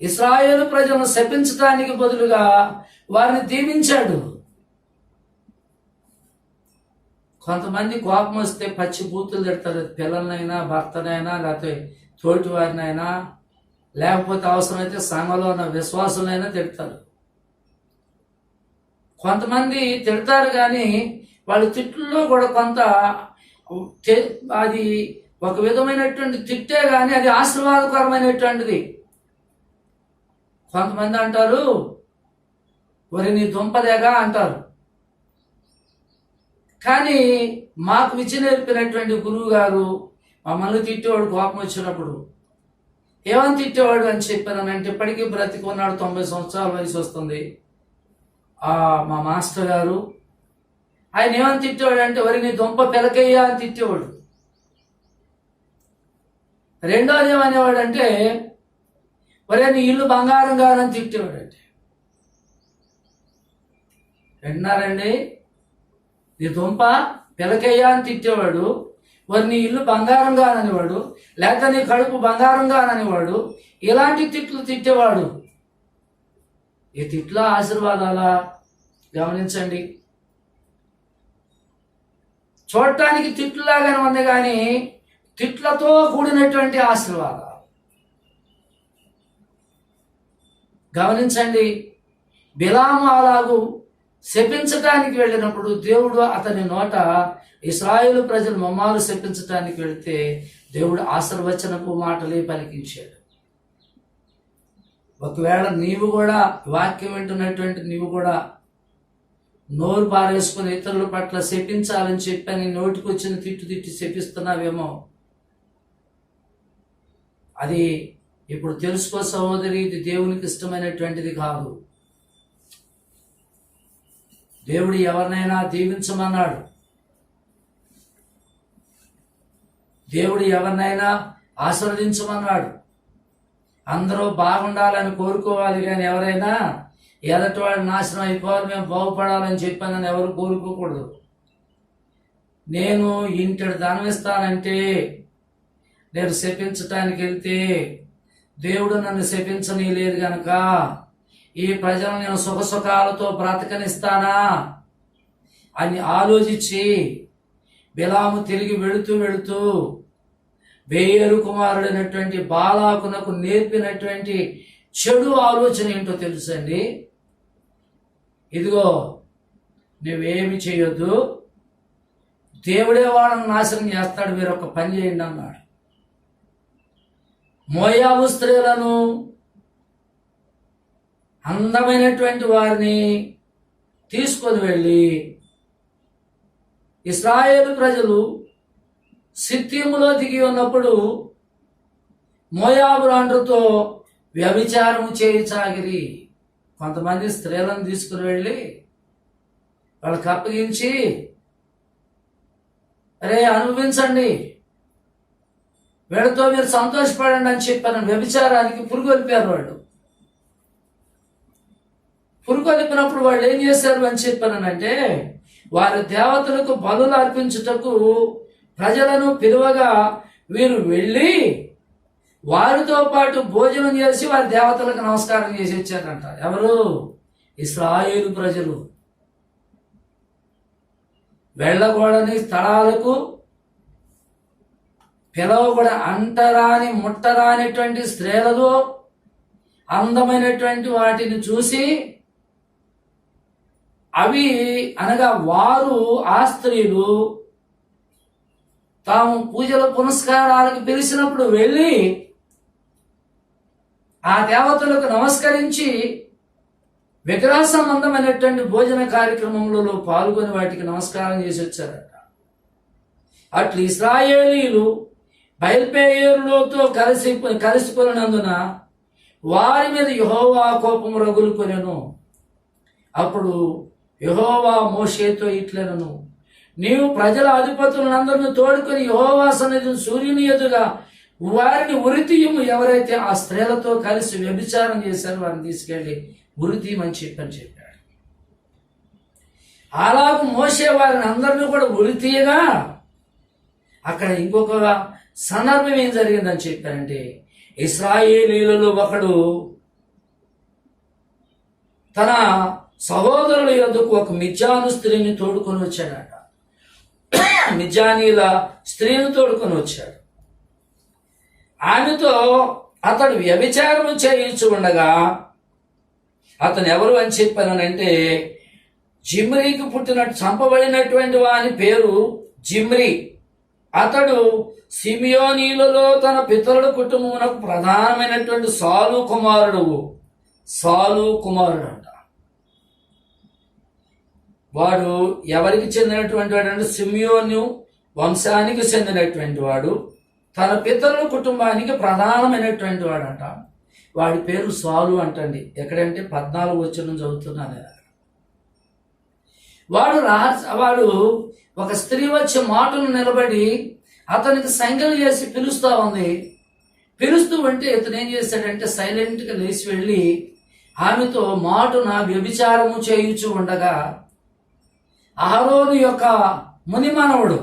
ఇశ్రాయేలు ప్రజలను శపించటానికి బదులుగా వారిని దీవించాడు. కొంతమంది కోపం వస్తే పచ్చి బూతులు తిడతారు, పిల్లలనైనా భర్తనైనా లేకపోతే తోటి వారినైనా లేకపోతే అవసరమైతే సంఘంలో ఉన్న విశ్వాసులైనా తిడతారు. కొంతమంది తిడతారు కానీ వాళ్ళ తిట్టుల్లో కూడా కొంత అది ఒక విధమైనటువంటి తిట్టే కానీ అది ఆశీర్వాదకరమైనటువంటిది. కొంతమంది అంటారు, ఒరి నీ దుంపదేగా అంటారు. కానీ మాకు విద్య నేర్పినటువంటి గురువు గారు మమ్మల్ని తిట్టేవాడు కోపం వచ్చినప్పుడు. ఏమని తిట్టేవాడు అని చెప్పానంటే, ఇప్పటికీ బ్రతికి ఉన్నాడు, 90 సంవత్సరాల వయసు వస్తుంది మా మాస్టర్ గారు. ఆయన ఏమని తిట్టేవాడు అంటే, వరి నీ దుంప పిలకయ్యా అని తిట్టేవాడు. రెండోది ఏమనేవాడు అంటే, వరే నీ ఇల్లు బంగారం కాదని తిట్టేవాడు. అంటే విన్నారండి, నీ దుంప పిలకయ్యా అని తిట్టేవాడు, మరి నీ ఇల్లు బంగారం కాననివాడు, లేక నీ కడుపు బంగారం కాననివాడు, ఇలాంటి తిట్లు తిట్టేవాడు. ఈ తిట్ల ఆశీర్వాదాలా గమనించండి. చూడటానికి తిట్లులాగానే ఉంది కానీ తిట్లతో కూడినటువంటి ఆశీర్వాదాలు గమనించండి. బిలాము అలాగూ శపించటానికి వెళ్ళినప్పుడు దేవుడు అతని నోట ఇశ్రాయేలు ప్రజలు మమ్మాలు శపించటానికి వెళితే దేవుడు ఆశీర్వచనపు మాటలే పలికించాడు. ఒకవేళ నీవు కూడా వాక్యం వింటున్నటువంటి నీవు కూడా నోరు పారేసుకుని ఇతరుల పట్ల శపించాలని చెప్పని నోటికి వచ్చిన తిట్టి శపిస్తున్నావేమో, అది ఇప్పుడు తెలుసుకో సహోదరి, ఇది దేవునికి ఇష్టమైనటువంటిది కాదు. దేవుడు ఎవరినైనా దీవించమన్నాడు, దేవుడు ఎవరినైనా ఆశీర్వదించమన్నాడు. అందరూ బాగుండాలని కోరుకోవాలి కానీ ఎవరైనా ఎదటి వాడు నాశనం అయిపోవాలి, మేము బాగుపడాలని చెప్పానని ఎవరు కోరుకోకూడదు. నేను ఇంటిని దానమిస్తానంటే, నేను శపించటానికి వెళ్తే దేవుడు నన్ను శపించని లేదు గనక ఈ ప్రజలను నేను సుఖసుఖాలతో బ్రతకనిస్తానా అని ఆలోచించి బిలాము తిరిగి వెళుతూ బేయేరు కుమారుడైనటువంటి బాలాకునకు నేర్పినటువంటి చెడు ఆలోచన ఏంటో తెలుసండి. ఇదిగో నువ్వేమి చేయొద్దు, దేవుడే వాళ్ళని నాశనం చేస్తాడు, మీరు ఒక పని చేయండి అన్నాడు. మోయాబు స్త్రీలను, అందమైనటువంటి వారిని తీసుకొని వెళ్ళి ఇశ్రాయేలు ప్రజలు సిత్తీములో దిగి ఉన్నప్పుడు మోయాబు రాండ్రుతో వ్యభిచారం చేయసాగిరి. కొంతమంది స్త్రీలను తీసుకుని వెళ్ళి వాళ్ళకి అప్పగించి, అరే అనుభవించండి, వీళ్ళతో మీరు సంతోషపడండి అని చెప్పాను. వ్యభిచారానికి పురుగొలిపారు వాళ్ళు. పురుగొలిపినప్పుడు వాళ్ళు ఏం చేశారు అని చెప్పానంటే, వారి దేవతలకు బలులు అర్పించుటకు ప్రజలను పిలువగా వీరు వెళ్ళి వారితో పాటు భోజనం చేసి వారి దేవతలకు నమస్కారం చేసి వచ్చారంట. ఎవరు? ఇశ్రాయేలు ప్రజలు. వెళ్ళకూడని స్థలాలకు పిలవకూడని అంటరాని ముట్టరానిటువంటి స్త్రీలలో అందమైనటువంటి వాటిని చూసి, అవి అనగా వారు, ఆ స్త్రీలు తాము పూజల పునస్కారాలకు పిలిచినప్పుడు వెళ్ళి ఆ దేవతలకు నమస్కరించి విగ్రహ సంబంధమైనటువంటి భోజన కార్యక్రమంలో పాల్గొని వాటికి నమస్కారం చేసి వచ్చారట. అట్లు ఇశ్రాయేలీలు బయల్పేయేరులోతో కలిసిపోయినందున వారి మీద యెహోవా కోపం రగులుకొనెను. అప్పుడు యెహోవా మోషేతో ఇట్లనెను, నీవు ప్రజల అధిపతులందరినీ తోడుకొని యెహోవా సన్నిధిని సూర్యుని ఎదుగా వారిని ఉరితీయము. ఎవరైతే ఆ స్త్రీలతో కలిసి వ్యభిచారం చేశారో వారిని తీసుకెళ్లి ఉరితీయమని చెప్పాడు. అలాగూ మోషే వారిని అందరినీ కూడా ఉరితీయగా అక్కడ ఇంకొక సందర్భం ఏం జరిగిందని చెప్పారంటే, ఇశ్రాయేలీయులలో ఒకడు తన సహోదరుల యొద్దకు ఒక మిద్యాను స్త్రీని తోడుకొని వచ్చాడట. మిద్యానీల స్త్రీని తోడుకొని వచ్చాడు. ఆమెతో అతడు వ్యభిచారం చేయించు ఉండగా, అతను ఎవరు అని చెప్పానంటే, జిమ్రీకి చంపబడినటువంటి వాని పేరు జిమ్రీ. అతడు సిమియోనీలలో తన పితరుల కుటుంబమునకు ప్రధానమైనటువంటి సాలు కుమారుడు అంట. వాడు ఎవరికి చెందినటువంటి వాడు అంటే సిమియోను వంశానికి చెందినటువంటి వాడు, తన పితరుల కుటుంబానికి ప్రధానమైనటువంటి వాడు అంట. వాడి పేరు సాలు అంటండి. ఎక్కడంటే 14 వచనం చదువుతున్నాను. వాడు ఒక స్త్రీ వచ్చే మాటను నిలబడి అతనికి సంజ్ఞలు చేసి పిలుస్తూ ఉంది. పిలుస్తూ ఉంటే ఇతను ఏం చేశాడంటే సైలెంట్గా లేచి వెళ్ళి ఆమెతో మాటున వ్యభిచారము చేయించు ఉండగా, అహరోను యొక్క మునిమనవుడు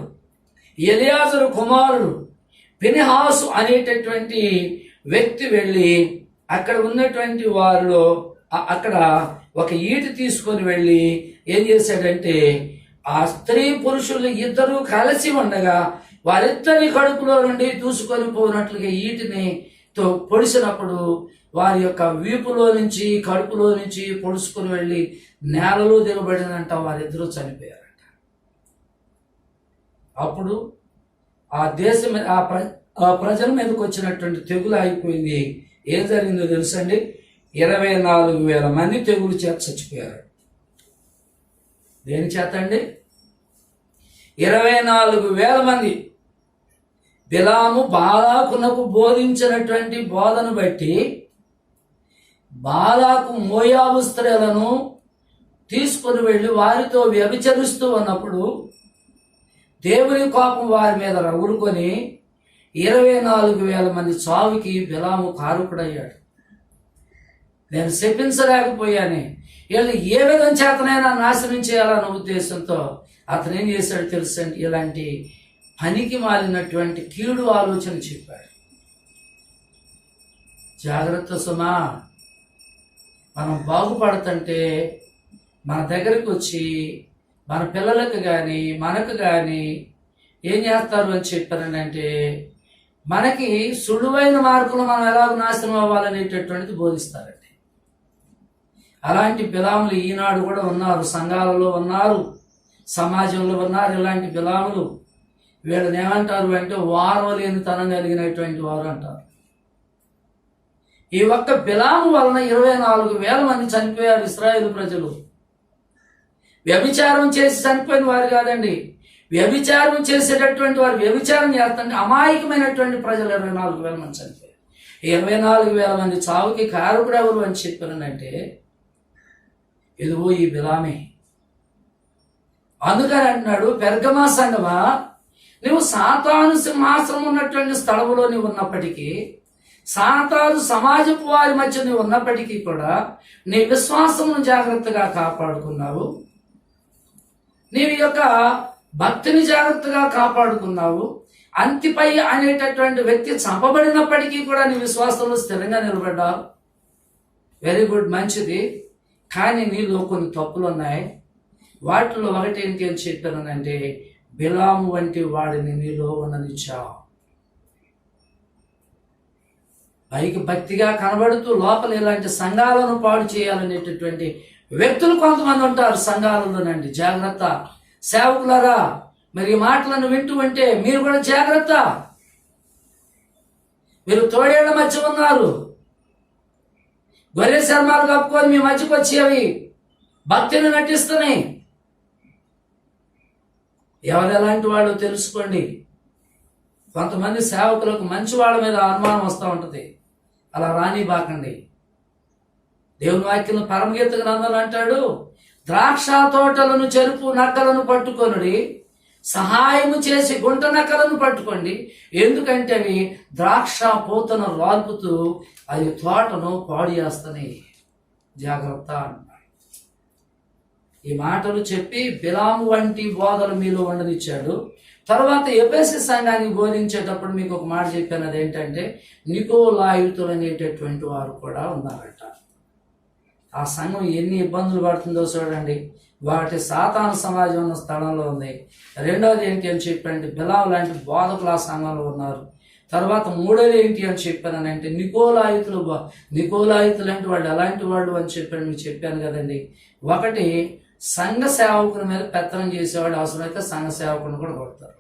ఎలియాజరు కుమారుడు ఫినెహాసు అనేటటువంటి వ్యక్తి వెళ్ళి అక్కడ ఉన్నటువంటి వారిలో అక్కడ ఒక ఈటి తీసుకొని వెళ్ళి ఏం చేశాడంటే, ఆ స్త్రీ పురుషులు ఇద్దరూ కలిసి ఉండగా వారిద్దరి కడుపులో నుండి దూసుకొని పోయినట్లుగా ఈటిని పొడిచినప్పుడు వారి యొక్క వీపులో నుంచి కడుపులో నుంచి పొడుచుకొని వెళ్ళి నేలలో దిగబడిందంట. వారిద్దరూ చనిపోయారంట. అప్పుడు ఆ దేశం ఆ ప్రజల మీదకి వచ్చినటువంటి తెగులు అయిపోయింది. ఏం జరిగిందో తెలుసండి, 24,000 మంది తెగులు చేత చచ్చిపోయారు. దేని చేత అండి? 24,000 మంది. బిలాము బాలాకునకు బోధించినటువంటి బోధను బట్టి బాలాకు మోయాబు స్త్రీలను తీసుకుని వెళ్ళి వారితో వ్యభిచరిస్తూ ఉన్నప్పుడు దేవుని కోపం వారి మీద రగులుకొని 24,000 మంది చావుకి బిలాము కారకుడయ్యాడు. నేను శపించలేకపోయానే, వీళ్ళు ఏ విధం చేతనైనా నాశనం చేయాలన్న ఉద్దేశంతో అతను ఏం చేశాడు తెలుసండి, ఇలాంటి పనికి మాలినటువంటి కీడు ఆలోచన చెప్పాడు. జాగ్రత్త సుమా, మనం బాగుపడుతుంటే మన దగ్గరకు వచ్చి మన పిల్లలకు కానీ మనకు కానీ ఏం చేస్తారు అని చెప్పారంటే, మనకి సులువైన మార్గంలో మనం ఎలాగ నాశనం అవ్వాలనేటటువంటిది బోధిస్తారండి. అలాంటి బిలాములు ఈనాడు కూడా ఉన్నారు, సంఘాలలో ఉన్నారు, సమాజంలో ఉన్నారు. ఇలాంటి బిలాములు వీళ్ళని ఏమంటారు అంటే వారవలేని తనం కలిగినటువంటి వారు అంటారు. ఈ ఒక్క బిలాము వలన 24,000 మంది చనిపోయారు ఇశ్రాయేలు ప్రజలు. వ్యభిచారం చేసి చనిపోయిన వారు కాదండి, వ్యభిచారం చేసేటటువంటి వారు వ్యభిచారం చేస్తుంటే అమాయకమైనటువంటి ప్రజలు 24,000 మంది చనిపోయారు. 24,000 మంది చావుకి కారకుడు ఎవరు అని చెప్పానంటే ఇదిగో ఈ బిలామే. అందుకని అంటున్నాడు, పెర్గమా సంగమా, నువ్వు సాతాను సింహాసనం ఉన్నటువంటి స్థలంలో నీవు ఉన్నప్పటికీ, సాతాను సమాజపు వారి మధ్య నువ్వు ఉన్నప్పటికీ కూడా నీ విశ్వాసమును జాగ్రత్తగా కాపాడుకున్నావు, నీవి యొక్క భక్తిని జాగ్రత్తగా కాపాడుకున్నావు. అంతిపై అనేటటువంటి వ్యక్తి చంపబడినప్పటికీ కూడా నీ విశ్వాసంలో స్థిరంగా నిలబడ్డావు. వెరీ గుడ్, మంచిది. కానీ నీలో కొన్ని తప్పులు ఉన్నాయి. వాటిలో ఒకటి ఏంటి అని చెప్పానంటే బిలాము వంటి వాడిని నీలో ఉన్నదిచ్చావు. పైకి భక్తిగా కనబడుతూ లోపల ఇలాంటి సంఘాలను పాడు చేయాలనేటటువంటి వ్యక్తులు కొంతమంది ఉంటారు సంఘాలలోనండి. జాగ్రత్త సేవకులారా, మరి ఈ మాటలను వింటూ ఉంటే మీరు కూడా జాగ్రత్త. మీరు తోడేళ్ల మధ్య ఉన్నారు, గొర్రె చర్మాలు కప్పుకొని మీ మధ్యకు వచ్చేవి భక్తిని నటిస్తున్నాయి. ఎవరెలాంటి వాళ్ళు తెలుసుకోండి. కొంతమంది సేవకులకు మంచి వాళ్ళ మీద అనుమానం వస్తూ ఉంటుంది, అలా రానిబాకండి. దేవుని వాక్యం పరమగీత గ్రంథంలో అంటాడు, ద్రాక్ష తోటలను చెరుపు నక్కలను పట్టుకొనుడి, సహాయము చేసి గుంట నక్కలను పట్టుకోండి, ఎందుకంటే అవి ద్రాక్ష పూతను రాల్పుతూ అవి తోటను పాడు చేస్తున్నాయి, జాగ్రత్త అంటున్నాడు. ఈ మాటలు చెప్పి బిలాము వంటి బోధలు మీలో ఉండనిచ్చాడు. తర్వాత ఎఫెసు సంఘానికి బోధించేటప్పుడు మీకు ఒక మాట చెప్పాను, అదేంటంటే నికోలాయితులు అనేటటువంటి వారు కూడా ఉన్నారట. ఆ సంఘం ఎన్ని ఇబ్బందులు పడుతుందో చూడండి. వాటి సాతాను సమాజం ఉన్న స్థలంలో ఉంది. రెండవది ఏంటి అని చెప్పండి, బిలాము లాంటి బోధకులు ఆ సంఘంలో ఉన్నారు. తర్వాత మూడోది ఏంటి అని చెప్పానంటే నికోలాయితులు. నికోలాయితులు అంటే వాళ్ళు ఎలాంటి వాళ్ళు అని చెప్పాను, మీకు చెప్పాను కదండి. ఒకటి, సంఘ సేవకుల మీద పెత్తనం చేసేవాళ్ళు, అవసరమైతే సంఘ సేవకులను కూడా కొడతారు.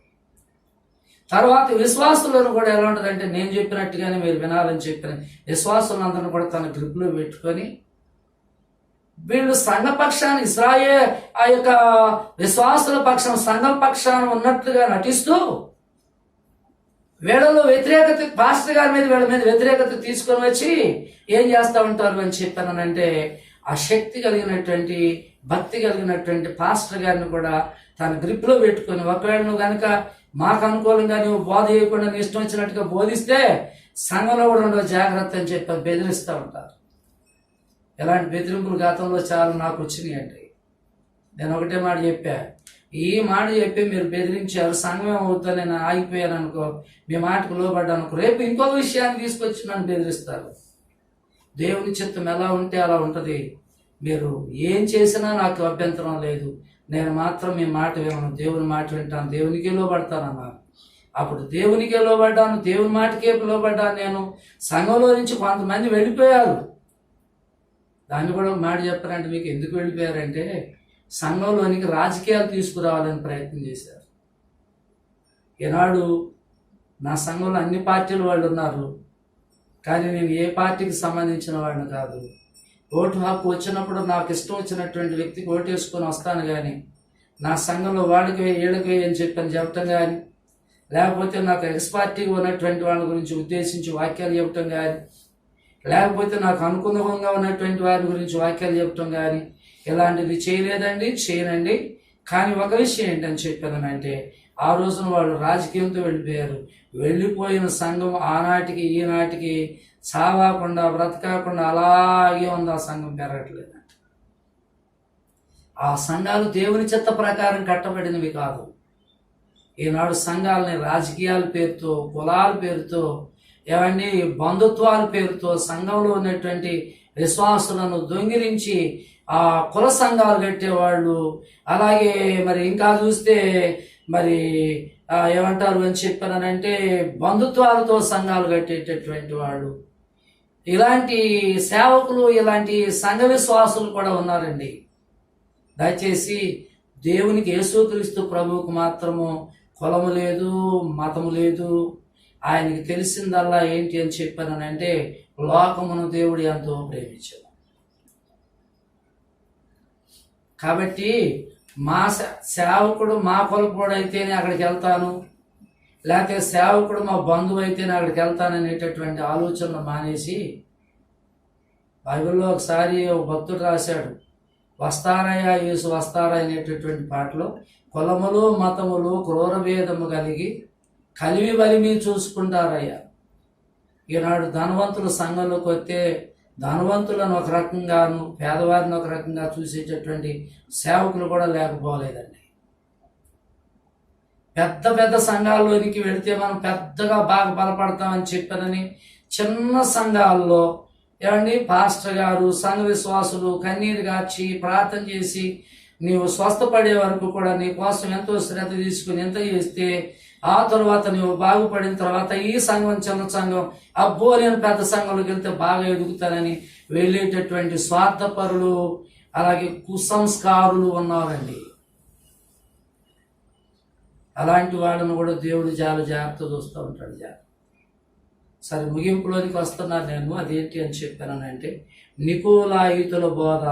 తర్వాత విశ్వాసులను కూడా ఎలా ఉంటుందంటే నేను చెప్పినట్టుగానే మీరు వినాలని చెప్పిన విశ్వాసులందరినీ కూడా తన గ్రిప్లో పెట్టుకొని వీళ్ళు సంఘ పక్షాన్ని ఆ యొక్క విశ్వాసుల పక్షం సంఘం పక్షాన ఉన్నట్లుగా నటిస్తూ వీళ్ళలో వ్యతిరేకత, పాస్టర్ గారి మీద వీళ్ళ మీద వ్యతిరేకత తీసుకొని వచ్చి ఏం చేస్తూ ఉంటారు అని చెప్పానంటే ఆ శక్తి కలిగినటువంటి భక్తి కలిగినటువంటి పాస్టర్ గారిని కూడా తన గ్రిప్లో పెట్టుకొని, ఒకవేళ నువ్వు కనుక మాకు అనుకూలంగా నువ్వు బోధ చేయకుండా నీ ఇష్టం వచ్చినట్టుగా బోధిస్తే సంఘంలో కూడా ఉండవు, జాగ్రత్త అని చెప్పి బెదిరిస్తూ ఉంటారు. ఇలాంటి బెదిరింపులు గతంలో చాలా నాకు వచ్చినాయి అండి. నేను ఒకటే మాట చెప్పా, ఈ మాట చెప్పి మీరు బెదిరించారు, సంఘం అవుతా నేను ఆగిపోయాను అనుకో, మీ మాటకు లోబడ్డాను అనుకో, రేపు ఇంకొక విషయాన్ని తీసుకొచ్చి నన్ను బెదిరిస్తారు. దేవుని చిత్తం ఎలా ఉంటే అలా ఉంటుంది. మీరు ఏం చేసినా నాకు అభ్యంతరం లేదు, నేను మాత్రం మీ మాట వినను, దేవుని మాట వింటాను, దేవునికే లోబడతాను అన్నారు. అప్పుడు దేవునికే లోబడ్డాను, దేవుని మాటకే లోబడ్డాను. నేను సంఘంలో నుంచి కొంతమంది వెళ్ళిపోయారు. దాన్ని కూడా మాట చెప్పారంటే మీకు ఎందుకు వెళ్ళిపోయారంటే సంఘంలోనికి రాజకీయాలు తీసుకురావాలని ప్రయత్నం చేశారు. ఈనాడు నా సంఘంలో అన్ని పార్టీల వాళ్ళు ఉన్నారు, కానీ నేను ఏ పార్టీకి సంబంధించిన వాడిని కాదు. ఓటు హక్కు వచ్చినప్పుడు నాకు ఇష్టం వచ్చినటువంటి వ్యక్తికి ఓటు వేసుకొని వస్తాను, కానీ నా సంఘంలో వాళ్ళకి వీళ్ళకి అని చెప్పని చెప్పటం కానీ, లేకపోతే నాకు ఎక్స్ పార్టీకి ఉన్నటువంటి వాళ్ళ గురించి ఉద్దేశించి వాక్యాలు చెప్పటం కానీ, లేకపోతే నాకు అనుకూలంగా ఉన్నటువంటి వారి గురించి వాక్యాలు చెప్పటం కానీ, ఇలాంటివి చేయలేదండి, చేయనండి. కానీ ఒక విషయం ఏంటని చెప్పానంటే ఆ రోజున వాళ్ళు రాజకీయంతో వెళ్ళిపోయారు. వెళ్ళిపోయిన సంఘం ఆనాటికి ఈనాటికి చావకుండా బ్రతకాకుండా అలాగే ఉంది. ఆ సంఘం పెరగట్లేదు. ఆ సంఘాలు దేవుని చిత్త ప్రకారం కట్టబడినవి కాదు. ఈనాడు సంఘాలని రాజకీయాల పేరుతో, కులాల పేరుతో, ఏమండి బంధుత్వాల పేరుతో సంఘంలో ఉన్నటువంటి విశ్వాసులను దొంగిలించి ఆ కుల సంఘాలు కట్టేవాళ్ళు, అలాగే మరి ఇంకా చూస్తే మరి ఏమంటారు అని చెప్పానంటే బంధుత్వాలతో సంఘాలు కట్టేటటువంటి వాళ్ళు, ఇలాంటి సేవకులు, ఇలాంటి సంఘ విశ్వాసులు కూడా ఉన్నారండి. దయచేసి దేవునికి యేసుక్రీస్తు ప్రభువుకు మాత్రము కులము లేదు, మతము లేదు. ఆయనకి తెలిసిందల్లా ఏంటి అని చెప్పానంటే లోకమును దేవుడు ఎంతో ప్రేమించాడు. కాబట్టి మా సేవకుడు మా కులపోడు అయితేనే అక్కడికి వెళ్తాను, లేకపోతే సేవకుడు మా బంధువు అయితేనే అక్కడికి వెళ్తాను అనేటటువంటి ఆలోచనలు మానేసి, బైబిల్లో ఒకసారి ఒక భక్తుడు రాశాడు, వస్తారయ్యా యేసు వస్తారా అనేటటువంటి పాటలో, కులములు మతములు క్రూర భేదము కలివి బలిమి చూసుకుంటారయ్యా. ఈనాడు ధనవంతులు సంఘంలోకి వస్తే ధనవంతులను ఒక రకంగాను పేదవారిని ఒక రకంగా చూసేటటువంటి సేవకులు కూడా లేకపోలేదండి. పెద్ద పెద్ద సంఘాల్లోనికి వెళితే మనం పెద్దగా బాగా బలపడతామని చెప్పానని చిన్న సంఘాల్లో ఏమండి పాస్టర్ గారు, సంఘ విశ్వాసులు కన్నీరు గార్చి ప్రార్థన చేసి నీవు స్వస్థపడే వరకు కూడా నీ కోసం ఎంతో శ్రద్ధ తీసుకుని ఎంత చేస్తే ఆ తర్వాత నువ్వు బాగుపడిన తర్వాత ఈ సంఘం చిన్న సంఘం, అబ్బో నేను పెద్ద సంఘంలోకి వెళ్తే బాగా ఎదుగుతానని వెళ్ళేటటువంటి స్వార్థపరులు, అలాగే కుసంస్కారులు ఉన్నారండి. అలాంటి వాళ్ళను కూడా దేవుడు చాలా జాగ్రత్త చూస్తూ ఉంటాడు. సరే, ముగింపులోనికి వస్తున్నాను నేను. అదేంటి అని చెప్పానంటే నికోలాయితుల బోధ.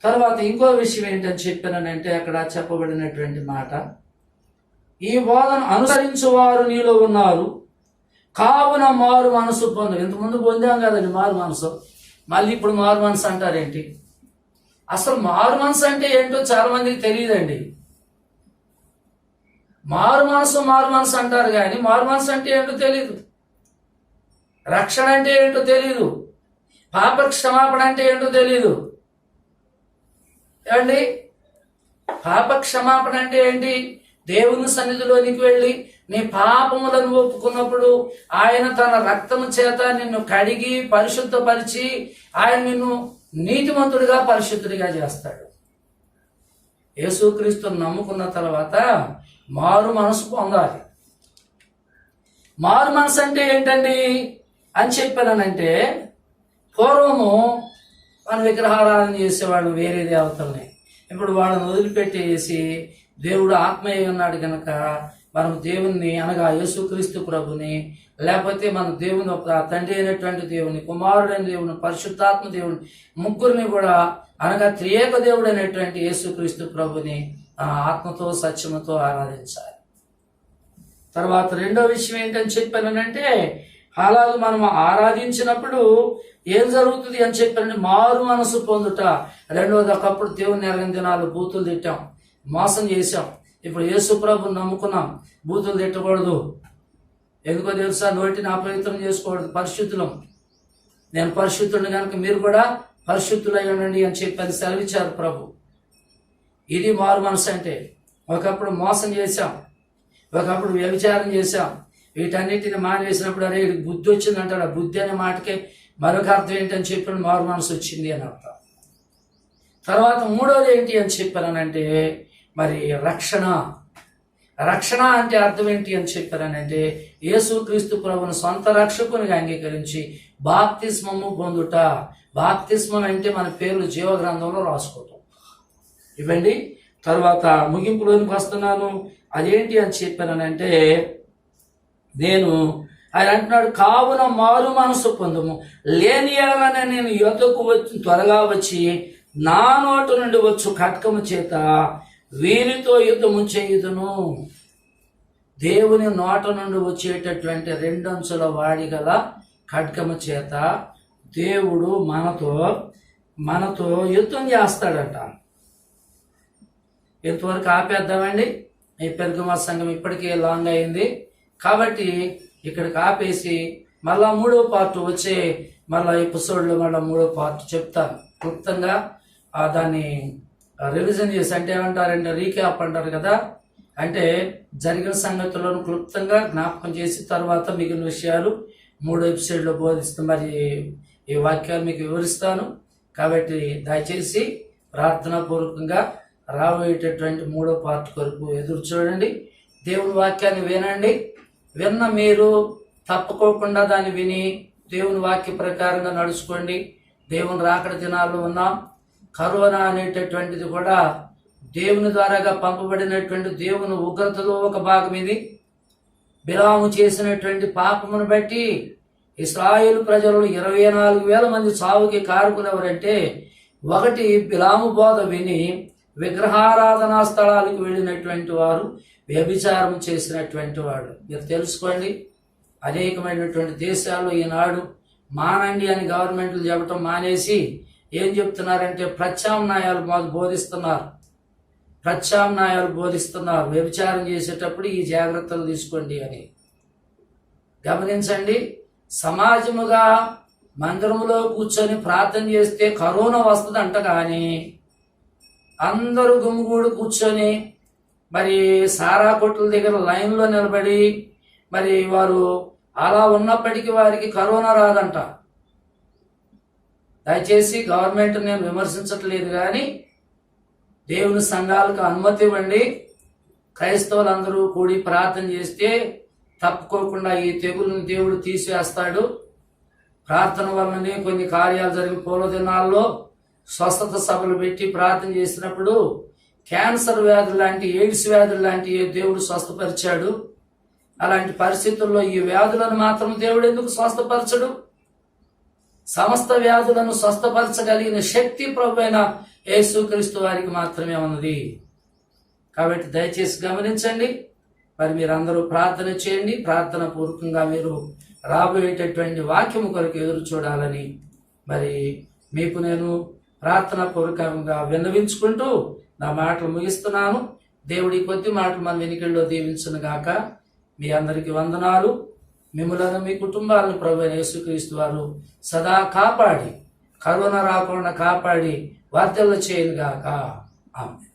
తర్వాత ఇంకో విషయం ఏంటని చెప్పానంటే అక్కడ చెప్పబడినటువంటి మాట, ఈ బోధను అనుసరించువారు నీలో ఉన్నారు కావున మారు మనసు పొందు. ఇంతకుముందు పొందాం కదండి మారు మనసు, మళ్ళీ ఇప్పుడు మారు మనసు అంటారేంటి? అసలు మారు మనసు అంటే ఏంటో చాలా మందికి తెలియదండి. మారు మనసు అంటారు కానీ మారు మనసు అంటే ఏంటో తెలియదు. రక్షణ అంటే ఏంటో తెలియదు. పాప క్షమాపణ అంటే ఏంటో తెలియదు. ఏమండి, పాప క్షమాపణ అంటే ఏంటి? దేవుని సన్నిధిలోనికి వెళ్ళి నీ పాపములను ఒప్పుకున్నప్పుడు ఆయన తన రక్తము చేత నిన్ను కడిగి పరిశుద్ధపరిచి ఆయన నిన్ను నీతిమంతుడిగా పరిశుద్ధుడిగా చేస్తాడు. యేసుక్రీస్తును నమ్ముకున్న తర్వాత మారు మనసు పొందాలి. మారు మనసు అంటే ఏంటండి అని చెప్పానంటే, పూర్వము మన విగ్రహారాధన చేసేవాళ్ళు వేరే దేవతల్ని, ఇప్పుడు వాళ్ళని వదిలిపెట్టేసి దేవుడు ఆత్మీయ ఉన్నాడు కనుక మనం దేవుణ్ణి అనగా యేసుక్రీస్తు ప్రభుని, లేకపోతే మన దేవుని తండ్రి అయినటువంటి దేవుని, కుమారుడైన దేవుని, పరిశుద్ధాత్మ దేవుని, ముగ్గురిని కూడా అనగా త్రియేక దేవుడు అయినటువంటి యేసుక్రీస్తు ప్రభుని ఆత్మతో సత్యముతో ఆరాధించాలి. తర్వాత రెండో విషయం ఏంటని చెప్పానంటే, అలాగే మనం ఆరాధించినప్పుడు ఏం జరుగుతుంది అని చెప్పానంటే మారు మనసు పొందుట. రెండవది, ఒకప్పుడు దేవుని ఎరగని దినాలు బూతులు తిట్టాం, మోసం చేశాం. ఇప్పుడు యేసు ప్రభుని నమ్ముకున్నాం, బూతులు తిట్టకూడదు. ఎందుకో తెలుసా? నోటిని అపవిత్రం చేసుకోకూడదు, పరిశుద్ధులం. నేను పరిశుద్ధుడిని కనుక మీరు కూడా పరిశుద్ధులై ఉండండి అని చెప్పి సెలవిచ్చారు ప్రభు. ఇది మారు మనసు అంటే. ఒకప్పుడు మోసం చేశాం, ఒకప్పుడు వ్యభిచారం చేశాం, వీటన్నిటిని మానేసినప్పుడు అరే బుద్ధి వచ్చింది అంటాడు. ఆ బుద్ధి అనే మాటకే మరొక అర్థం ఏంటని చెప్పిన మారు మనసు వచ్చింది అని అర్థం. తర్వాత మూడోది ఏంటి అని చెప్పానంటే మరి రక్షణ. రక్షణ అంటే అర్థం ఏంటి అని చెప్పారనంటే యేసుక్రీస్తు ప్రభువును సొంత రక్షకునిగా అంగీకరించి బాప్తిస్మము పొందుట. బాప్తిస్మం అంటే మన పేర్లు జీవగ్రంథంలో రాసుకోవటం. ఇవ్వండి. తర్వాత ముగింపులోనికి వస్తున్నాను. అదేంటి అని చెప్పానంటే ఆయన అంటున్నాడు, కావున మారు మనసు పొందుము, లేని ఎడలనే నేను యొద్దకు వచ్చి త్వరగా వచ్చి నా నోటు నుండి వచ్చు ఖడ్గము చేత వీరితో యుద్ధము చేయుదును. దేవుని నోట నుండి వచ్చేటటువంటి రెండంచుల వాడి గల ఖడ్గము చేత దేవుడు మనతో యుద్ధం చేస్తాడట. ఎంతవరకు ఆపేద్దామండి? ఈ పెరుగమ సంఘం ఇప్పటికే లాంగ్ అయింది కాబట్టి ఇక్కడికి ఆపేసి మళ్ళా మూడో పార్ట్ వచ్చే మళ్ళా ఎపిసోడ్లో మళ్ళీ మూడో పార్ట్ చెప్తాను క్లుప్తంగా. దాన్ని రివిజన్ చేసి, అంటే ఏమంటారంటే రీక్యాప్ అంటారు కదా, అంటే జరిగిన సంగతులను క్లుప్తంగా జ్ఞాపకం చేసి తర్వాత మిగిలిన విషయాలు మూడో ఎపిసోడ్లో బోధిస్తాను. మరి ఈ వాక్యాలు మీకు వివరిస్తాను. కాబట్టి దయచేసి ప్రార్థనాపూర్వకంగా రాబోయేటటువంటి 3వ పార్ట్ కొరకు ఎదురు చూడండి. దేవుని వాక్యాన్ని వినండి. విన్న మీరు తప్పుకోకుండా దాన్ని విని దేవుని వాక్య ప్రకారంగా నడుచుకోండి. దేవుని రాకడ దినాల్లో ఉన్నాం. కరోనా అనేటటువంటిది కూడా దేవుని ద్వారాగా పంపబడినటువంటి దేవుని ఉగ్రతలో ఒక భాగం ఇది. బిలాము చేసినటువంటి పాపమును బట్టి ఇశ్రాయేలు ప్రజలు 24,000 మంది చావుకి కారకులు ఎవరంటే, ఒకటి బిలాము బోధ విని విగ్రహారాధనా స్థలాలకు వెళ్ళినటువంటి వారు, వ్యభిచారం చేసినటువంటి వాడు. మీరు తెలుసుకోండి, అనేకమైనటువంటి దేశాల్లో ఈనాడు మానండి అని గవర్నమెంట్లు చెప్పటం మానేసి ఏం చెప్తున్నారంటే ప్రత్యామ్నాయాలు బోధిస్తున్నారు. వ్యభిచారం చేసేటప్పుడు ఈ జాగ్రత్తలు తీసుకోండి అని. గమనించండి, సమాజముగా మందిరంలో కూర్చొని ప్రార్థన చేస్తే కరోనా వస్తుందంట, కానీ అందరూ గుమిగూడు కూర్చొని మరి సారా కొట్ల దగ్గర లైన్లో నిలబడి మరి వారు అలా ఉన్నప్పటికీ వారికి కరోనా రాదంట. దయచేసి గవర్నమెంట్ నేను విమర్శించట్లేదు, కానీ దేవుని సంఘాలకు అనుమతి ఇవ్వండి. క్రైస్తవులందరూ కూడి ప్రార్థన చేస్తే తప్పుకోకుండా ఈ తెగులను దేవుడు తీసివేస్తాడు. ప్రార్థన వలననే కొన్ని కార్యాలు జరిగి పూర్వదినాల్లో స్వస్థత సభలు పెట్టి ప్రార్థన చేసినప్పుడు క్యాన్సర్ వ్యాధులు లాంటి, ఎయిడ్స్ వ్యాధులు లాంటి దేవుడు స్వస్థపరిచాడు. అలాంటి పరిస్థితుల్లో ఈ వ్యాధులను మాత్రం దేవుడు ఎందుకు స్వస్థపరచడు? సమస్త వ్యాధులను స్వస్థపరచగలిగిన శక్తి ప్రభువైన యేసుక్రీస్తు వారికి మాత్రమే ఉన్నది. కాబట్టి దయచేసి గమనించండి. మరి మీరందరూ ప్రార్థన చేయండి. ప్రార్థన పూర్వకంగా మీరు రాబోయేటటువంటి వాక్యము కొరకు ఎదురు చూడాలని మరి మీకు నేను ప్రార్థన పూర్వకంగా విన్నవించుకుంటూ నా మాటలు ముగిస్తున్నాను. దేవుడి కొద్ది మాటలు మన వెనుకల్లో దీవించును గాక. మీ అందరికీ వందనాలు. మిమ్మలను మీ కుటుంబాలను ప్రభువైన యేసుక్రీస్తు వారు సదా కాపాడి, కరోనా రాకుండా కాపాడి వర్ధల చేయను గాక. ఆమేన్.